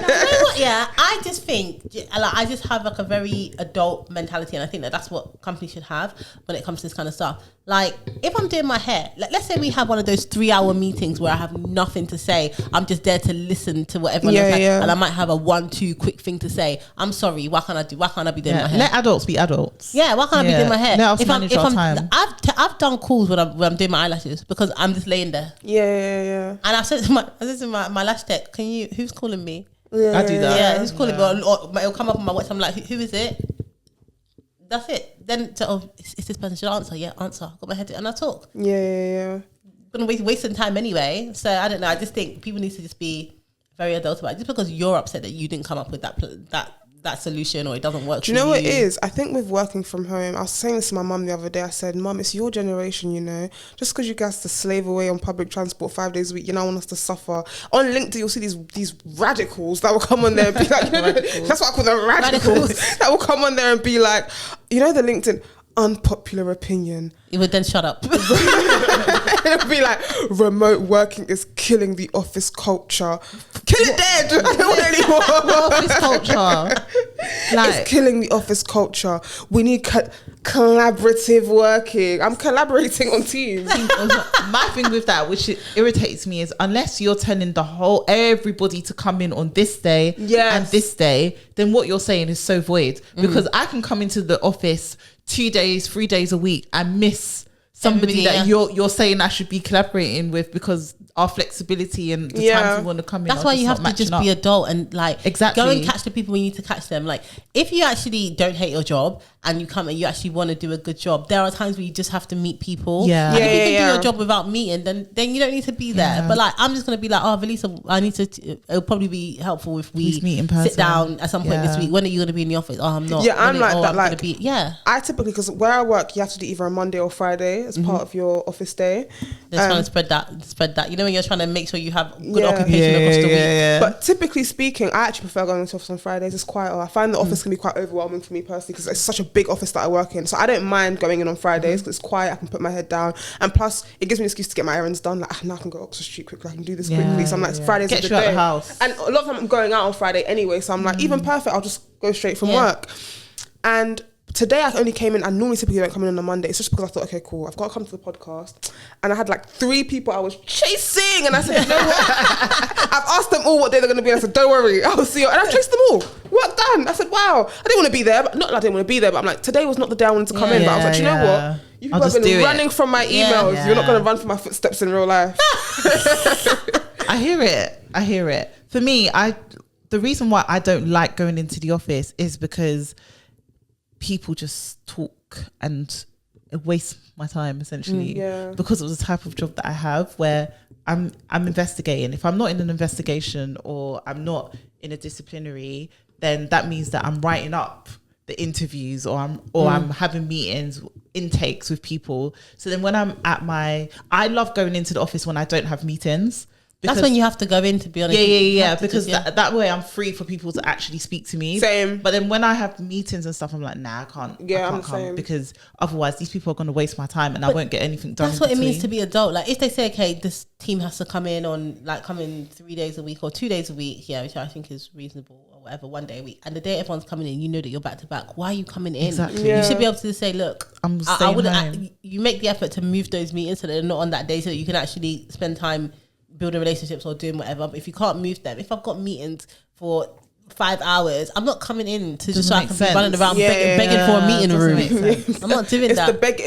you know what? Yeah, I just think I just have like a very adult mentality, and I think that's what companies should have when it comes to this kind of stuff. Like, if I'm doing my hair, let's say we have one of those 3-hour meetings where I have nothing to say. I'm just there to listen to what everyone else has, and I might have a 1-2 quick thing to say. I'm sorry, why can't I be doing my hair? Let adults be adults. Yeah, why can't I be doing my hair? Let us manage our time. I've done calls when I'm doing my eyelashes because I'm just laying there. Yeah. And I said to my lash tech, who's calling me? Yeah, I do that. Yeah, who's calling me? Or it'll come up on my WhatsApp. I'm like, who is it? That's it. Then, is this person? Should I answer? Yeah, answer. Got my head in, and I talk. Yeah. Gonna wasting time anyway. So I don't know. I just think people need to just be very adult about it. Just because you're upset that you didn't come up with that solution or it doesn't work. Do you know what it is? I think with working from home, I was saying this to my mum the other day. I said, Mum, it's your generation, you know. Just because you guys to slave away on public transport 5 days a week, you now want us to suffer. On LinkedIn, you'll see these radicals that will come on there and be like, that's what I call them, radicals. That will come on there and be like, you know, the LinkedIn unpopular opinion. It would then shut up. It'll be like, remote working is killing the office culture. Kill it dead. I don't want it anymore. Office culture. It's killing the office culture. We need collaborative working. I'm collaborating on Teams. My thing with that, which irritates me, is unless you're telling everybody to come in on this day and this day, then what you're saying is so void. Because I can come into the office 2 days, 3 days a week and miss somebody that you're saying I should be collaborating with because our flexibility and the times we want to come in. That's why you have to just be adult and like go and catch the people when you need to catch them. Like if you actually don't hate your job and you come and you actually want to do a good job, there are times where you just have to meet people. Yeah. And if you can do your job without meeting, then you don't need to be there. Yeah. But like I'm just gonna be like, oh Velisa, I need to. It'll probably be helpful if we meet in person. Sit down at some point this week. When are you gonna be in the office? Oh, I'm not. Yeah, I'm like that. Like I typically, because where I work, you have to do either a Monday or Friday as part of your office day. They're trying to spread that. You know when you're trying to make sure you have good occupation across the week. Yeah. But typically speaking, I actually prefer going to office on Fridays. It's quieter. I find the office can be quite overwhelming for me personally because it's such a big office that I work in. So I don't mind going in on Fridays because it's quiet. I can put my head down, and plus it gives me an excuse to get my errands done. Like now I can go Oxford Street quickly. I can do this quickly. So I'm like Fridays get are the you out day. the house. And a lot of time I'm going out on Friday anyway. So I'm like even perfect. I'll just go straight from work. And today I only came in. I normally typically don't come in on a Monday. It's just because I thought, okay, cool, I've got to come to the podcast. And I had like 3 people I was chasing, and I said, you know what? I've asked them all what day they're going to be. And I said, don't worry, I'll see you. And I've chased them all. Work done. I said, wow, I didn't want to be there, but not that I didn't want to be there, but I'm like, today was not the day I wanted to come in. But I was like, you know what? You people have been running from my emails. You're not going to run from my footsteps in real life. I hear it. For me, the reason why I don't like going into the office is because people just talk and waste my time essentially because of the type of job that I have where I'm investigating. If I'm not in an investigation or I'm not in a disciplinary, then that means that I'm writing up the interviews or I'm having meetings, intakes with people. So then when I'm I love going into the office when I don't have meetings. That's when you have to go in, to be honest. Yeah. Because that way I'm free for people to actually speak to me. Same. But then when I have meetings and stuff, I'm like, nah, I can't. Yeah, I can't I'm the come same. Because otherwise these people are going to waste my time and I won't get anything done. That's what it means to be adult. Like if they say, okay, this team has to come in 3 days a week or 2 days a week, which I think is reasonable or whatever, 1 day a week. And the day everyone's coming in, you know that you're back to back. Why are you coming in? Exactly. You should be able to say, look, I wouldn't. You make the effort to move those meetings so that they're not on that day, so that you can actually spend time building relationships or doing whatever. But if you can't move them, if I've got meetings for 5 hours, I'm not coming in to just Doesn't so I make can sense. be running around Yeah, begging for a meeting doesn't room. make sense. I'm not doing It's that. the begging.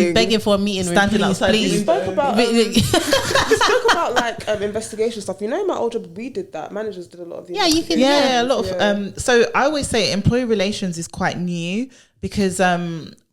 It's begging for a meeting room. Standing Please, outside the please. We spoke about We spoke about like investigation stuff. You know, in my old job, we did that. Managers did a lot of the Yeah, you can- Yeah, a lot of Yeah. so I always say employee relations is quite new because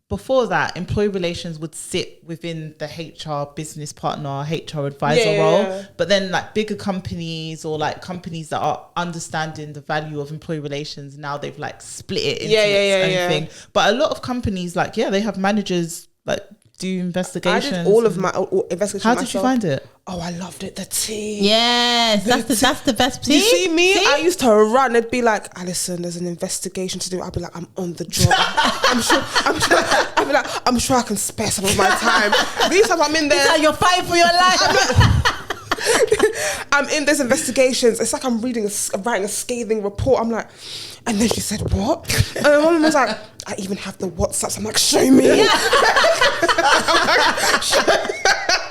before that, employee relations would sit within the HR business partner, HR advisor role. Yeah. But then like bigger companies or like companies that are understanding the value of employee relations, now they've like split it into its own thing. But a lot of companies like, they have managers like do investigations. I did all of my investigations. How did you find it? Oh, I loved it. The tea. Yes, that's the best tea. You see me? I used to run. It'd be like, Allison, there's an investigation to do. I'd be like, I'm on the job. I'd be like, I'm sure I can spare some of my time. These times I'm in there. It's like you're fighting for your life. I'm in these investigations. It's like I'm writing a scathing report. I'm like, and then she said, what? And the woman was like, I even have the WhatsApps. I'm like, show me. Yeah.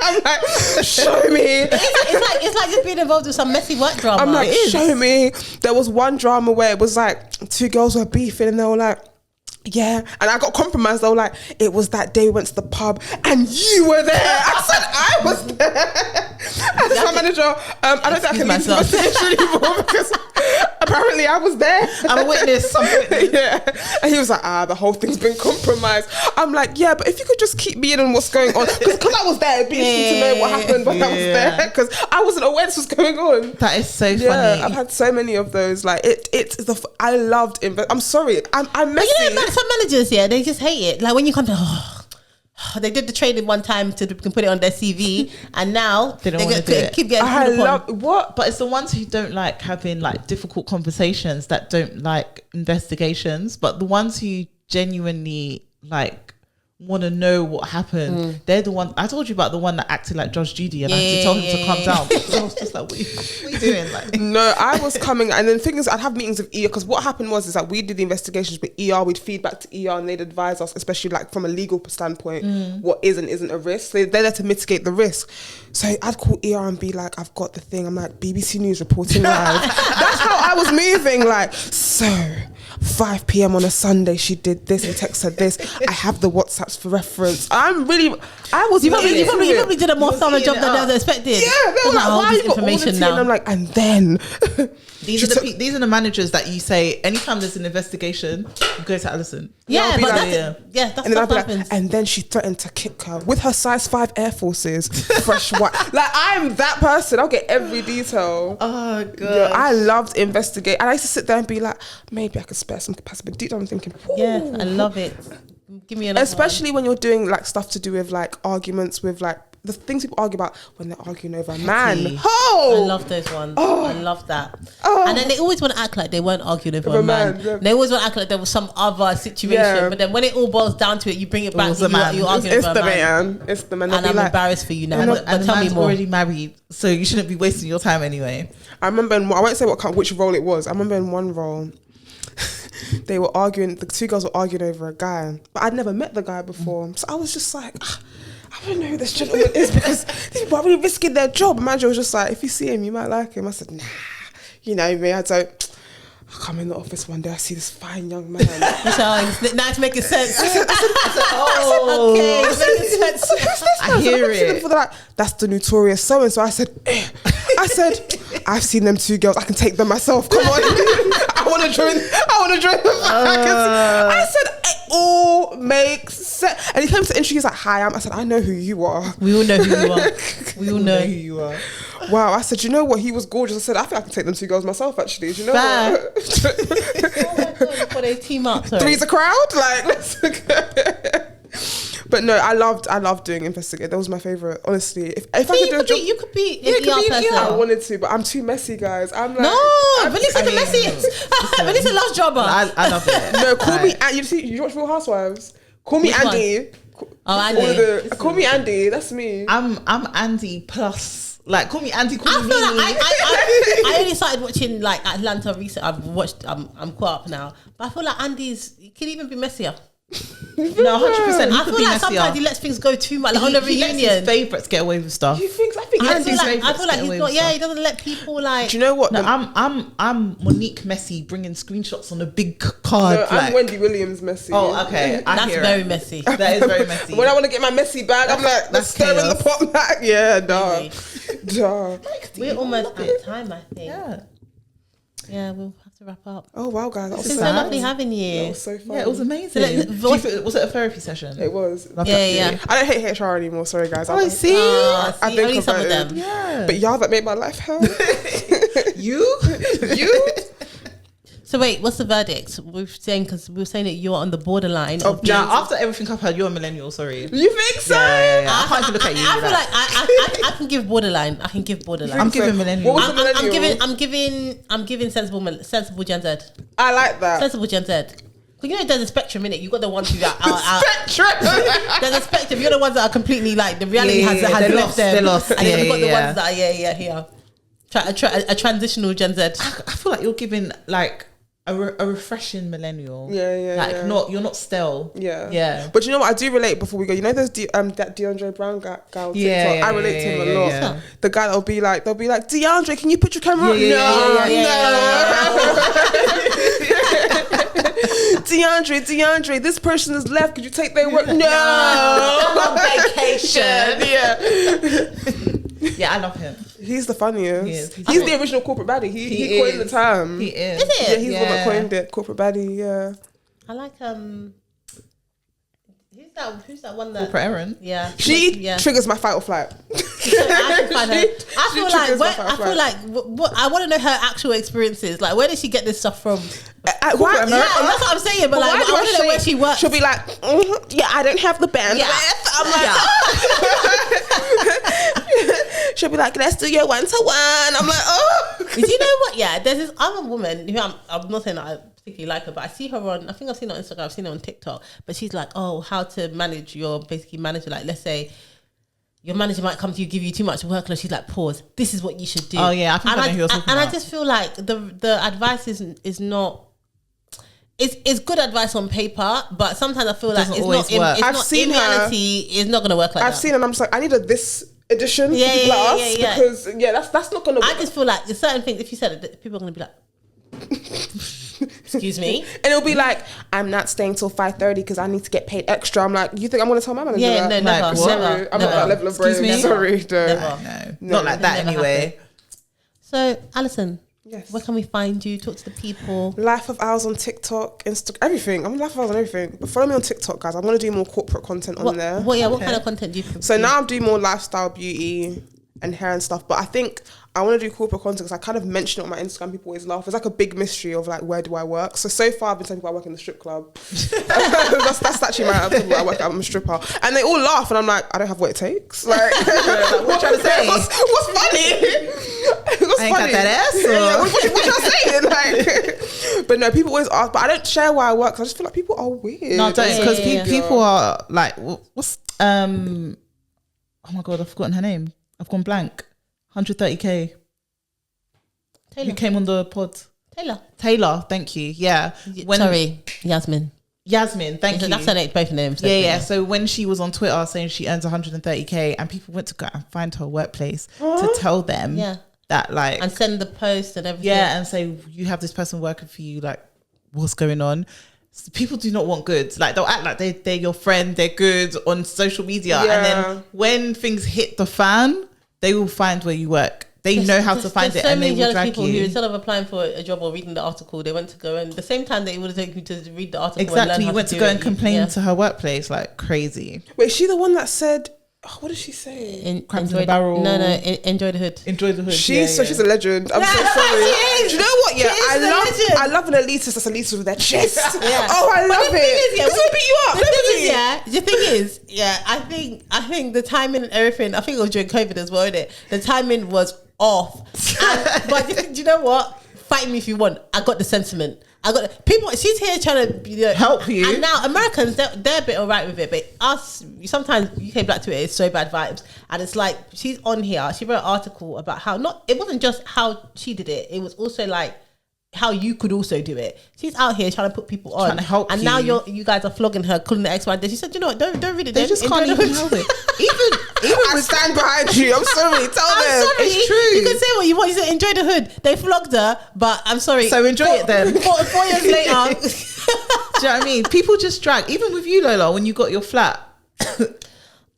I'm like, show me. It's like just being involved with some messy work drama. I'm like, It is. show me. There was one drama where it was like 2 girls were beefing and they were like, yeah, and I got compromised. They were like, it was that day we went to the pub and you were there. I said I was there. I said to my manager, I don't think I can leave the investigation anymore because apparently I was there. I'm a witness. Yeah, and he was like, the whole thing's been compromised. I'm like, yeah, but if you could just keep me in on what's going on, because I was there, it'd be interesting to know what happened when I was there, because I wasn't aware this was going on. That is so funny. Yeah, I've had so many of those. Like I loved I'm sorry, I'm messy. But you know, some managers, they just hate it. Like when you come to, they did the training one time to can put it on their CV, and now they don't want to do it. Keep getting I pulled upon. love what, But it's the ones who don't like having like difficult conversations that don't like investigations, but the ones who genuinely like want to know what happened, they're the one. I told you about the one that acted like Judge Judy, and I had to tell him to calm down because I was just like, what are you doing? Like, no, I was coming, and then the thing is, I'd have meetings with ER, because what happened was that we did the investigations with ER, we'd feed back to ER, and they'd advise us, especially like from a legal standpoint, what is and isn't a risk. They're there to mitigate the risk. So I'd call ER and be like, I've got the thing. I'm like, BBC News reporting live. That's how I was moving. Like, so 5 p.m. on a Sunday, she did this and texted this. I have the WhatsApps for reference. I was You probably did a more thorough job than I was expecting. Yeah, they were like, why you got all the tea? now? And I'm like, and then these are the managers that you say anytime there's an investigation, you go to Allison. Yeah, be but like, that's and then I'd what be like, happens. and then she threatened to kick her with her size 5 Air Forces, fresh white. Like, I'm that person. I'll get every detail. Oh god, Yeah, I loved investigate, and I used to sit there and be like, maybe I could spare some capacity. But deep down, I'm thinking, Yeah, I love it. Give me another especially when you're doing like stuff to do with like arguments with like the things people argue about when they're arguing over a man. Oh, I love those ones. I love that. And then they always want to act like they weren't arguing over a man. Yeah. They always want to act like there was some other situation. Yeah. But then when it all boils down to it, you bring it back to you're arguing It's over the a man. man. It's the man. And They'll I'm be like, embarrassed for you now. and But the tell me man's more. already married, so you shouldn't be wasting your time anyway. I remember I won't say which role it was. I remember in one role, they were arguing. The 2 girls were arguing over a guy, but I'd never met the guy before. So I was just like, I don't know who this gentleman is because these people are really risking their job. The manager was just like, if you see him, you might like him. I said, nah, you know me. I come in the office one day, I see this fine young man. So now it's making sense. Okay, it's making sense. I hear it. They're like, that's the notorious so and so. I said, I've seen them 2 girls. I can take them myself. Come on, I want to join the I said, it all makes sense. And he came to introduce. He's like, hi, I said, I know who you are. We all know who you are. We all know who you are. Wow, I said, you know what? He was gorgeous. I said, I think I can take them 2 girls myself. Actually, do you know Fair. what? Oh my God, before they team up. Sorry. 3's a crowd. Like, let's go. But no, I loved doing investigate. That was my favorite. Honestly, if I could do a job, you could be yeah, an ER person. I wanted to, but I'm too messy, guys. I'm like, Velisa the messiest. Velisa loves drama. I love it. no, call me. You watch Real Housewives? Call me Which Andy. Oh, Andy. Call me Andy. That's me. I'm Andy plus. Like, call me Andy. Call I me feel Mimi. like I only started watching like Atlanta recently. I'm caught up now, but I feel like Andy's. He could even be messier. No, 100%. I feel like sometimes he lets things go too much. Like on the reunion, he lets his favourites get away with stuff. You think? I think I feel like he's not. Yeah, he doesn't let people like. Do you know what? No, I'm Monique Messi bringing screenshots on a big card. No, I'm Wendy Williams messy. Oh, okay. That's very messy. That is very messy. When I want to get my messy bag, I'm like, let's stir in the pot back. Yeah, duh. We're almost out of time, I think. Yeah, we'll have to wrap up. Oh wow, guys, that was so lovely having you. That was so fun. Yeah, it was amazing. Was it a therapy session? It was. Yeah. I don't hate HR anymore. Sorry, guys. Oh, see, I've been only some of them. Yeah, but y'all that made my life hell. you. So wait, what's the verdict? We were saying that you're on the borderline. After everything I've heard, you're a millennial. Sorry. You think so? Yeah. I can't even look at you. I feel like I can give borderline. I'm giving millennial. What was the millennial? I'm giving sensible Gen Z. I like that. Sensible Gen Z. You know, there's a spectrum in it. You got the ones who are spectrum. There's a spectrum. You're the ones that are completely like the reality has left them. They're lost. And then you've got the ones that are here. A transitional Gen Z. I feel like you're giving like a refreshing millennial. Yeah. You're not stale. Yeah. But you know what? I do relate before we go. You know, there's that DeAndre Brown guy on TikTok. I relate to him a lot. Yeah. The guy that'll be like, DeAndre, can you put your camera on? DeAndre, this person is left. Could you take their work? No. I'm on vacation. Yeah, I love him. He's the funniest. He is. He's the original corporate baddie. He coined the term. He is. Is it? Yeah, he's the one that coined it. Corporate baddie. Yeah. I like Who's that one that Corporate Erin? Yeah. She triggers my fight or flight. I want to know her actual experiences. Like, where did she get this stuff from? Why, that's what I'm saying. But like, I want to know where she works. She'll be like, I don't have the bandwidth. Yeah. I'm like, she'll be like, let's do your 1-to-1. I'm like, oh. Do you know what? Yeah, there's this other woman who I'm not saying that I particularly like her, but I see her I think I've seen her on Instagram, I've seen her on TikTok, but she's like, oh, how to manage your manager. Like, let's say your manager might come to you, give you too much workload. She's like, pause. This is what you should do. Oh yeah, I think I know who you're talking about. I just feel like the advice is not. It's good advice on paper, but sometimes I feel like it's not in reality. It's not going to work like that. I've seen, and I'm just like, I need this edition because that's not going to work. I just feel like there's certain things. If you said it, people are going to be like. Excuse me, and it'll be like, I'm not staying till 5:30 because I need to get paid extra. I'm like, you think I'm going to tell my manager that? No, never. Sorry, I'm not that level of brain. Excuse me? Sorry, no, not like that anyway. So, Allison, yes, where can we find you? Talk to the people. lifeofAls on TikTok, Instagram, everything. I'm lifeofAls on everything. But follow me on TikTok, guys. I want to do more corporate content on there. What kind of content do you produce? So now I'm doing more lifestyle, beauty, and hair and stuff. But I think I want to do corporate content because I kind of mention it on my Instagram. People always laugh. It's like a big mystery of like, where do I work? So far I've been telling people I work in the strip club. that's actually I work. I'm a stripper, and they all laugh, and I'm like, I don't have what it takes. Like, what are you trying to say? What's funny? What's I ain't funny? got that ass. Yeah, what y'all saying? Like, but no, people always ask, but I don't share where I work because I just feel like people are weird. No, don't, because people are like, what's oh my god, I've forgotten her name. I've gone blank. 130k. Taylor. Who came on the pod? Taylor, thank you. Yeah. Yasmin, thank you. That's her name, both names. Yeah. So when she was on Twitter saying she earns 130k, and people went to go and find her workplace to tell them that, like, and send the post and everything. Yeah, and say, you have this person working for you, like, what's going on? So people do not want good. Like, they'll act like they're your friend, they're good on social media, and then when things hit the fan, they will find where you work. They know how to find it, and they will drag you. People who, instead of applying for a job or reading the article, they went to go, and the same time they would have taken you to read the article. Exactly, you went to go and complain to her workplace, like crazy. Wait, is she the one that said, what did she say? Crabs in the barrel. No, enjoy the hood. Enjoy the hood. She's a legend. I'm so sorry. Do you know what? Yeah, I love an elitist that's elitist with their chest. Oh, I love it. This will beat you up. The thing is, I think the timing and everything, I think it was during COVID as well, isn't it? The timing was off. But do you know what? Fight me if you want. I got the sentiment. People. She's here trying to help you. And now Americans, they're a bit alright with it, but us, sometimes UK Black Twitter is so bad vibes. And it's like, she's on here. She wrote an article about how it wasn't just how she did it. It was also like how you could also do it. She's out here trying to put people on, trying to help and you. now you guys are flogging her, calling the X-Y. She said, you know what? Don't read it. They just can't even help it. Even I stand behind you. I'm sorry. Tell them. Sorry. It's true. You can say what you want. You say enjoy the hood. They flogged her, but I'm sorry. So enjoy it then. 4 years later. Do you know what I mean? People just drag. Even with you, Lola, when you got your flat.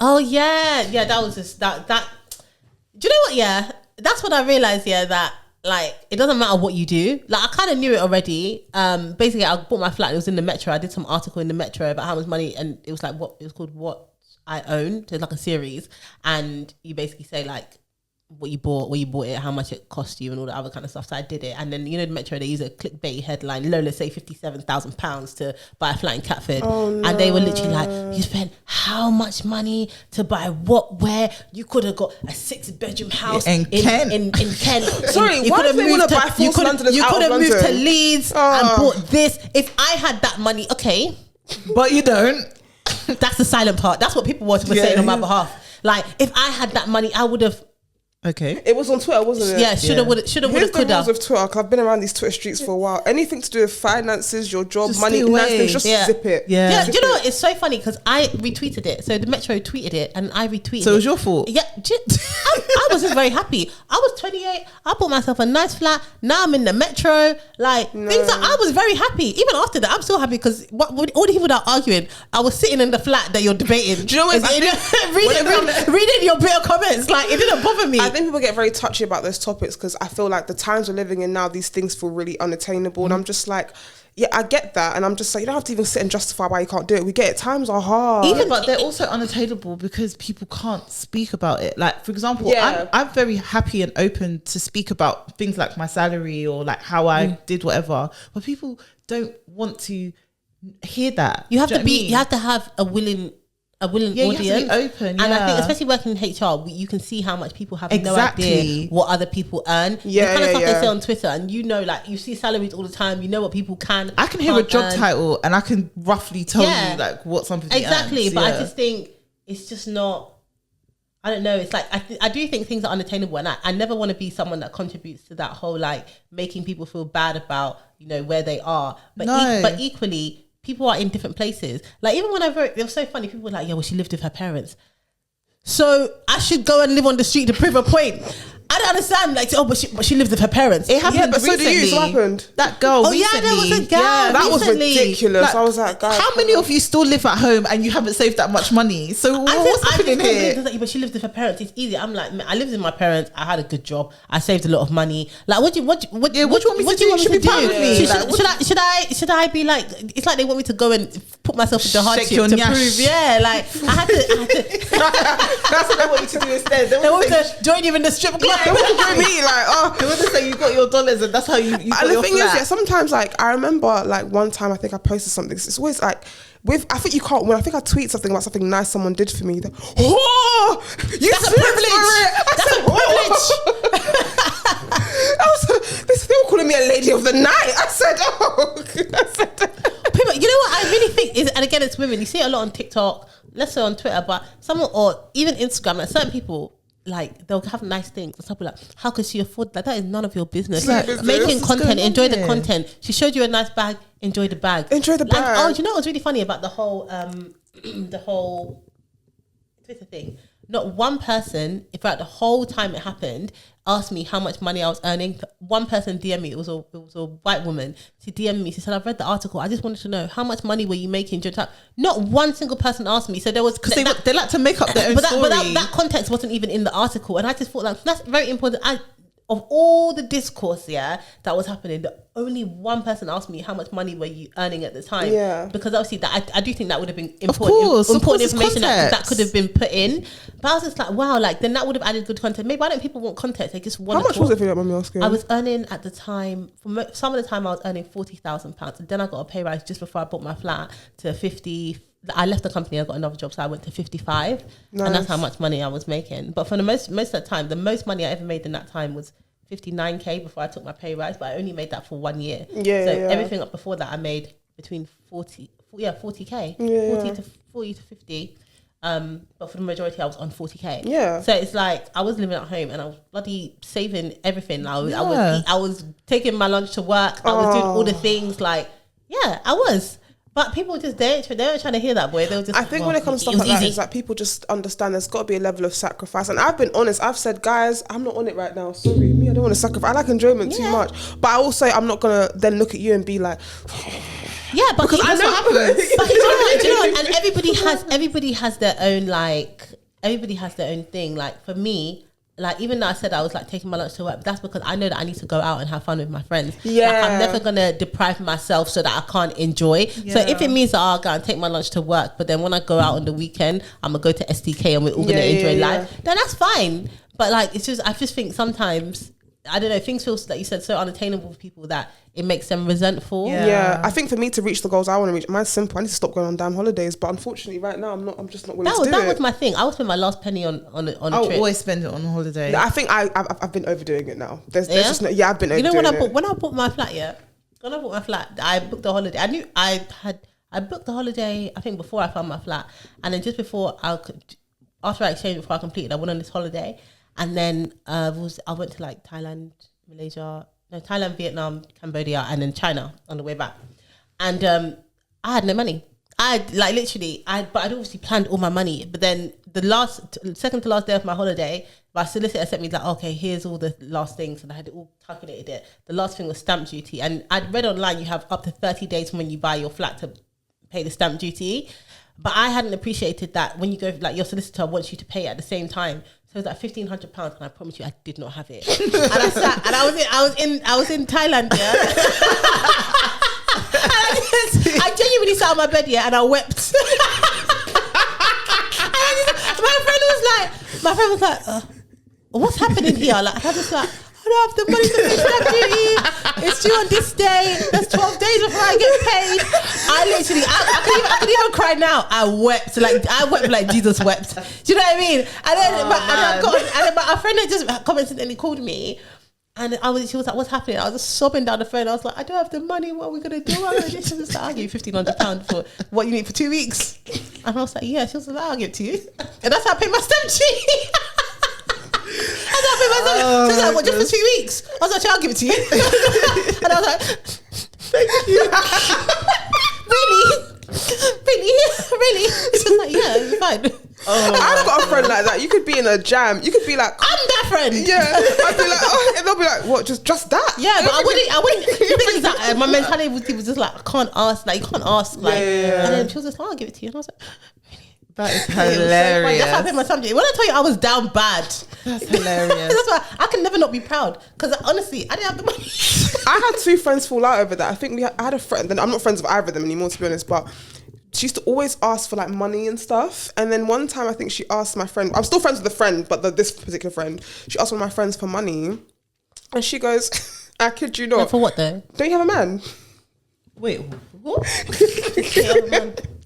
Oh yeah, that was just that. Do you know what? Yeah, that's what I realized. Yeah, that like it doesn't matter what you do. Like I kind of knew it already. Basically, I bought my flat. It was in the Metro. I did some article in the Metro about how much money, and it was like what I own. So it's like a series, and you basically say like what you bought, it, how much it cost you, and all the other kind of stuff. So I did it, and then the Metro, they use a clickbait headline: Lola say £57,000 to buy a flat in Catford, and they were literally like, "You spent how much money to buy what? Where you could have got a 6-bedroom house in Kent? Sorry, why do they want to buy false Londoners You out could of have moved London? to Leeds and bought this. If I had that money, okay, But you don't. that's the silent part. That's what people were saying on my behalf. Like if I had that money, I would have." Okay. It was on Twitter, wasn't it? Yeah, shoulda, woulda, Here's the coulda. rules of Twitter, because I've been around these Twitter streets for a while. Anything to do with finances, your job, Just money, stay away. nice things, just zip it. Yeah. Do you know what? It's so funny because I retweeted it. So the Metro tweeted it and I retweeted it. So it was your fault? Yeah. I was just very happy. I was 28. I bought myself a nice flat. Now I'm in the Metro. Like, things that I was very happy. Even after that, I'm still happy because all the people that are arguing, I was sitting in the flat that you're debating. Do you know what? Reading your bitter comments. Like, it didn't bother me. I think people get very touchy about those topics because I feel like the times we're living in now, these things feel really unattainable. And I'm just like, yeah, I get that. And I'm just like, you don't have to even sit and justify why you can't do it. We get it. Times are hard. But they're also unattainable because people can't speak about it. Like, for example, I'm very happy and open to speak about things like my salary or like how I did whatever. But people don't want to hear that. You have to be. You have to have a willing audience. You have to be open. And I think, especially working in HR, you can see how much people have no idea what other people earn. The kind of stuff they say on Twitter, and like you see salaries all the time. You know what people can. I can hear a job title, and I can roughly tell you like what somebody exactly. earns. But I just think it's just not. I don't know. It's like I do think things are unattainable, and I never want to be someone that contributes to that whole like making people feel bad about where they are. But but equally, people are in different places. Like even when I wrote, it was so funny. People were like, "Yeah, well, she lived with her parents, so I should go and live on the street to prove a point." I don't understand. Like, but she lived with her parents. It happened. But so do you. So what happened? That girl. Recently, there was a girl. That was ridiculous. Like, I was like, guys, how many of you still live at home and you haven't saved that much money? So what's happening here? But she lived with her parents. It's easy. I'm like, I lived with my parents. I had a good job. I saved a lot of money. Like, what do you want me to do? You should be proud of me. Should I be like? It's like they want me to go and put myself into hardship to prove. Yeah, like I had to. That's what they want you to do instead. They want me to join you in the strip club. they want to join me. Like, they want to say you got your dollars and that's how you got and the your thing flat. is, sometimes like I remember like one time I think I posted something. It's always like I think you can't win. I think I tweet something about something nice someone did for me. That's a privilege. That's a privilege. They were calling me a lady of the night. I said, People, you know what I really think is, and again, it's women. You see it a lot on TikTok, less so on Twitter, but someone or even Instagram. Like certain people. Like they'll have nice things and stuff like, how could she afford that? That is none of your business. Making content, enjoy the content. She showed you a nice bag, enjoy the bag. Enjoy the bag. Oh, do you know what's really funny about the whole Twitter thing? Not one person, in fact, the whole time it happened, asked me how much money I was earning. One person DM'd me. It was a white woman. She DM'd me. She said, "I've read the article. I just wanted to know how much money were you making during time." Not one single person asked me. So there was because they like to make up their own story. But that context wasn't even in the article, and I just thought that's very important. Of all the discourse, that was happening, only one person asked me how much money were you earning at the time. Yeah, because obviously that I do think that would have been important information that could have been put in. But I was just like, wow, like then that would have added good content. Maybe why don't people want context? They just want. How much was it for you, let me ask you? I was earning at the time. Some of the time, I was earning £40,000, and then I got a pay rise just before I bought my flat to 50. I left the company, I got another job, so I went to 55. Nice. And that's how much money I was making. But for the most of the time, the most money I ever made in that time was 59k before I took my pay rise, but I only made that for 1 year. Everything up before that I made between 40k, 40 to 50. But for the majority, I was on 40k. Yeah. So it's like I was living at home and I was bloody saving everything. I was taking my lunch to work. I was doing all the things. Like, yeah, I was. But people just they weren't trying to hear that, boy. They were just. I think when it comes to stuff like that, is that people just understand there's got to be a level of sacrifice. And I've been honest. I've said, guys, I'm not on it right now. Sorry, me, I don't want to sacrifice. I like enjoyment too much, but I also I'm not gonna then look at you and be like. Yeah, but because I know what happens. But do you know what? And everybody has their own thing. Like for me, like even though I said I was like taking my lunch to work, but that's because I know that I need to go out and have fun with my friends. Yeah, like, I'm never gonna deprive myself so that I can't enjoy. Yeah. So if it means that I'll go and take my lunch to work, but then when I go out on the weekend, I'm gonna go to STK and we're all gonna enjoy life. Then that's fine. But like I just think sometimes. I don't know, things feel, like you said, so unattainable for people that it makes them resentful. Yeah, I think for me to reach the goals I want to reach, mine's simple. I need to stop going on damn holidays, but unfortunately right now I'm just not willing to do it. That was my thing. I would spend my last penny on a trip. I'll always spend it on a holiday. I think I've been overdoing it now. There's just no, I've been overdoing it. When I bought my flat, I booked the holiday. I knew I booked the holiday, I think before I found my flat. And then just before after I exchanged, before I completed, I went on this holiday. And then I went to like Thailand, Vietnam, Cambodia, and then China on the way back. And I had no money. But I'd obviously planned all my money. But then the second to last day of my holiday, my solicitor sent me like, okay, here's all the last things. And I had all calculated it. The last thing was stamp duty. And I'd read online you have up to 30 days from when you buy your flat to pay the stamp duty. But I hadn't appreciated that when you go, like your solicitor wants you to pay at the same time. So it was like £1,500, and I promise you, I did not have it. And I sat, and I was in Thailand, yeah. And I genuinely sat on my bed, yeah, and I wept. And my friend was like, what's happening here? Like, I was just like, I don't have the money to pay stamp duty. It's due on this day. That's 12 days before I get paid. I could even cry now. I wept like Jesus wept. Do you know what I mean? And then, my friend had just commented and he called me, and she was like, "What's happening?" I was just sobbing down the phone. I was like, "I don't have the money. What are we gonna do?" She was like, "I'll give you £1,500 for what you need for 2 weeks." And I was like, "Yeah." She was like, "I'll give it to you," and that's how I paid my stamp duty. She was like, "What, just for 2 weeks?" I was like, "I'll give it to you." And I was like, "Thank you." Really? It's just like, yeah, it's fine. I've got a friend like that. You could be in a jam. You could be like, I'm that friend. Yeah. I'd be like, and they'll be like, what? Just that? Yeah, but I wouldn't. The thing is that my mentality was just like, I can't ask. Like, you can't ask. Like, and then she was just like, I'll give it to you. And I was like, that is hilarious. That's how I paid my subject. When I tell you I was down bad, that's hilarious. That's why I can never not be proud, because honestly, I didn't have the money. I had 2 friends fall out over that. I think I had a friend, and I'm not friends with either of them anymore, to be honest, but she used to always ask for like money and stuff. And then one time I think she asked my friend, I'm still friends with the friend, but this particular friend, she asked one of my friends for money, and she goes, I kid you not. No, for what though? Don't you have a man? Wait, what?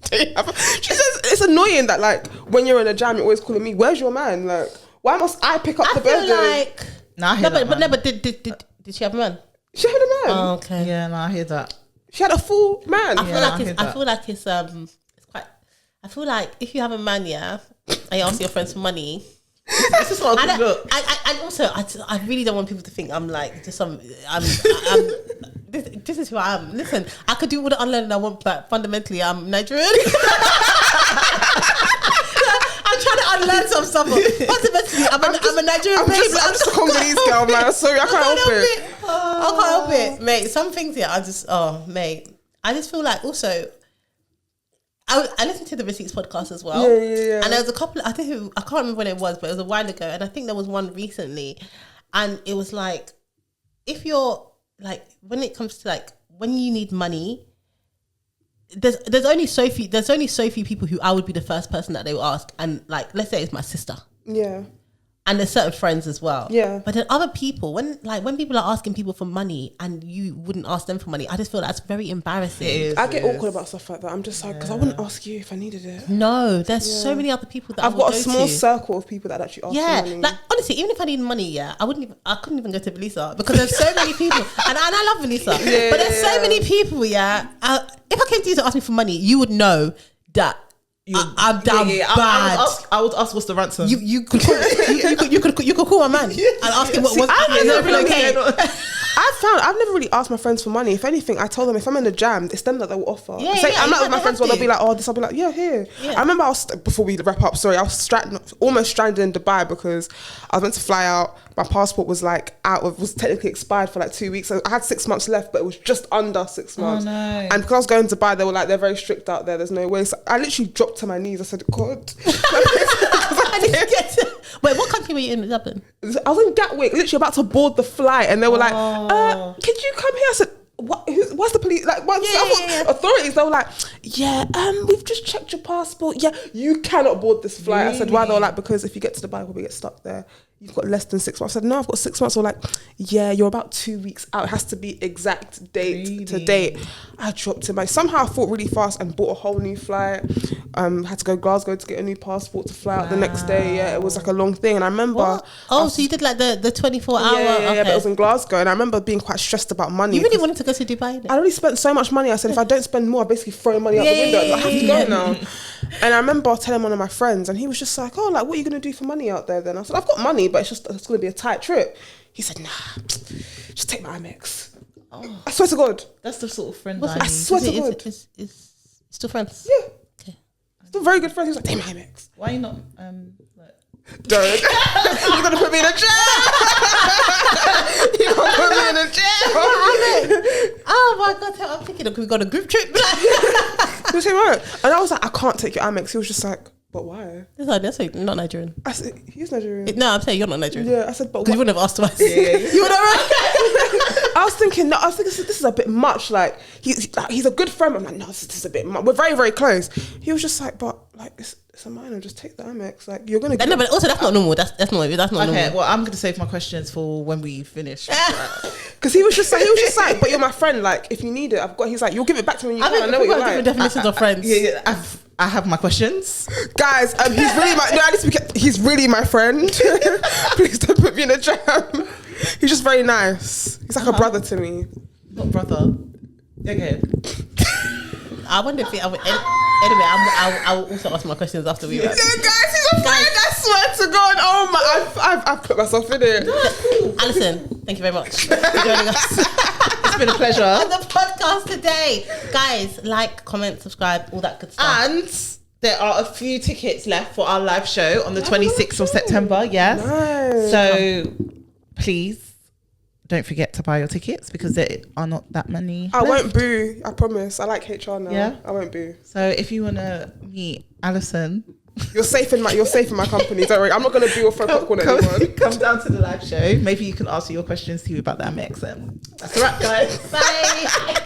She says it's annoying that like when you're in a jam, you're always calling me, where's your man? Like, why must I pick up the burden? But did she have a man? She had a man. Oh, okay. Yeah, I hear that. She had a full man. I feel like it's quite. I feel like if you have a man, yeah, and you ask your friends for money, it's just not a good look. And also, I really don't want people to think I'm like just some. This is who I am. Listen, I could do all the unlearning I want, but fundamentally, I'm Nigerian. I'm trying to unlearn some stuff. Fundamentally, I'm a Nigerian babe. I'm just a Congolese girl, man. Sorry, I can't help it. I can't help it, mate. Some things here, I just feel like also. I listened to the Receipts podcast as well. Yeah. And there was a couple, I can't remember when it was, but it was a while ago. And I think there was one recently. And it was like, if you're like, when it comes to like, when you need money, there's only so few people who I would be the first person that they will ask. And like, let's say it's my sister. Yeah. And there's certain friends as well. Yeah. But then other people, when people are asking people for money and you wouldn't ask them for money, I just feel that's very embarrassing. I get awkward about stuff like that. I'm just like, because I wouldn't ask you if I needed it. No, there's so many other people that I've got a small circle of people that actually ask for money. Like honestly, even if I need money, yeah, I couldn't even go to Velisa, because there's so many people, and I love Velisa, but there's so many people, yeah. If I came to you to ask me for money, you would know that I'm down bad. I would ask what's the ransom. You could call my man and ask him what was okay. I've never really asked my friends for money. If anything, I told them if I'm in a jam, it's them that they will offer. I'm not with my friends, well, they'll be like, oh, this. I'll be like, yeah, here. Yeah. I remember before we wrap up, sorry, I was almost stranded in Dubai because I was meant to fly out. My passport was was technically expired for like 2 weeks. So I had 6 months left, but it was just under 6 months. Oh, no. And because I was going to Dubai, they were like, they're very strict out there. There's no way. So I literally dropped to my knees. I said, God. Wait, what country were you in Dublin? I was in Gatwick, literally about to board the flight, and they were like, "Could you come here?" I said, "What? What's the police? Like, what's authorities?" They were like, "Yeah, we've just checked your passport. Yeah, you cannot board this flight." Really? I said, "Why?" They were like, "Because if you get to Dubai, we'll get stuck there. You've got less than 6 months." I said, "No, I've got 6 months." They were like, "Yeah, you're about 2 weeks out. It has to be exact date to date." I dropped him. Somehow I thought really fast and bought a whole new flight. Had to go to Glasgow to get a new passport to fly out the next day. Yeah, it was like a long thing. And I remember... so you did like the 24 hour... Yeah, but it was in Glasgow. And I remember being quite stressed about money. You really wanted to go to Dubai? I already spent so much money. I said, if I don't spend more, I basically throw money out the window. I have to go now. And I remember telling one of my friends, and he was just like, oh, like, what are you going to do for money out there then? I said, I've got money, but it's going to be a tight trip. He said, nah, just take my Amex. Oh. I swear to God. That's the sort of friend I swear to God. Is still friends? Yeah. Okay. Still very good friends. He was like, take my Amex. Why are you not, Don't. You're going to put me in a jail. You're going to put me in a jail. Oh my God, I'm thinking we got a group trip. He was saying, right. And I was like, I can't take your Amex. He was just like, but why? That's like not Nigerian. I said, he's Nigerian. No, I'm saying you're not Nigerian. Yeah, I said, but because you wouldn't have asked twice. Yeah. You would have. I was thinking, this is a bit much. Like he's a good friend. I'm like, no, this is a bit much. We're very, very close. He was just like, but like it's a minor. Just take the Amex. Like you're gonna. No, but also that's not normal. That's not normal. Okay, well, I'm gonna save my questions for when we finish. Because he was just like, but you're my friend. Like if you need it, I've got. He's like, you'll give it back to me when you can. I know what you're like. Different definitions of friends. Yeah, I have my questions, guys. He's really my. No, I need to be. He's really my friend. Please don't put me in a jam. He's just very nice. He's like a brother to me. Not brother. Okay. I wonder if anyway, I will also ask my questions after we wrap. Yeah, guys, he's a friend. I swear to God. Oh my, I've put myself in it. Allison, thank you very much for joining us. It's been a pleasure. On the podcast today, guys, like, comment, subscribe, all that good stuff. And there are a few tickets left for our live show on the 26th of September. Yes. Nice. So please don't forget to buy your tickets because there are not that many. I won't boo. I promise. I like HR now. Yeah. I won't boo. So if you want to meet Allison, you're safe in my company. Don't worry. I'm not going to boo or throw popcorn at anyone. Come down to the live show. Maybe you can ask your questions to you about that Amex. That's a wrap, guys. Bye.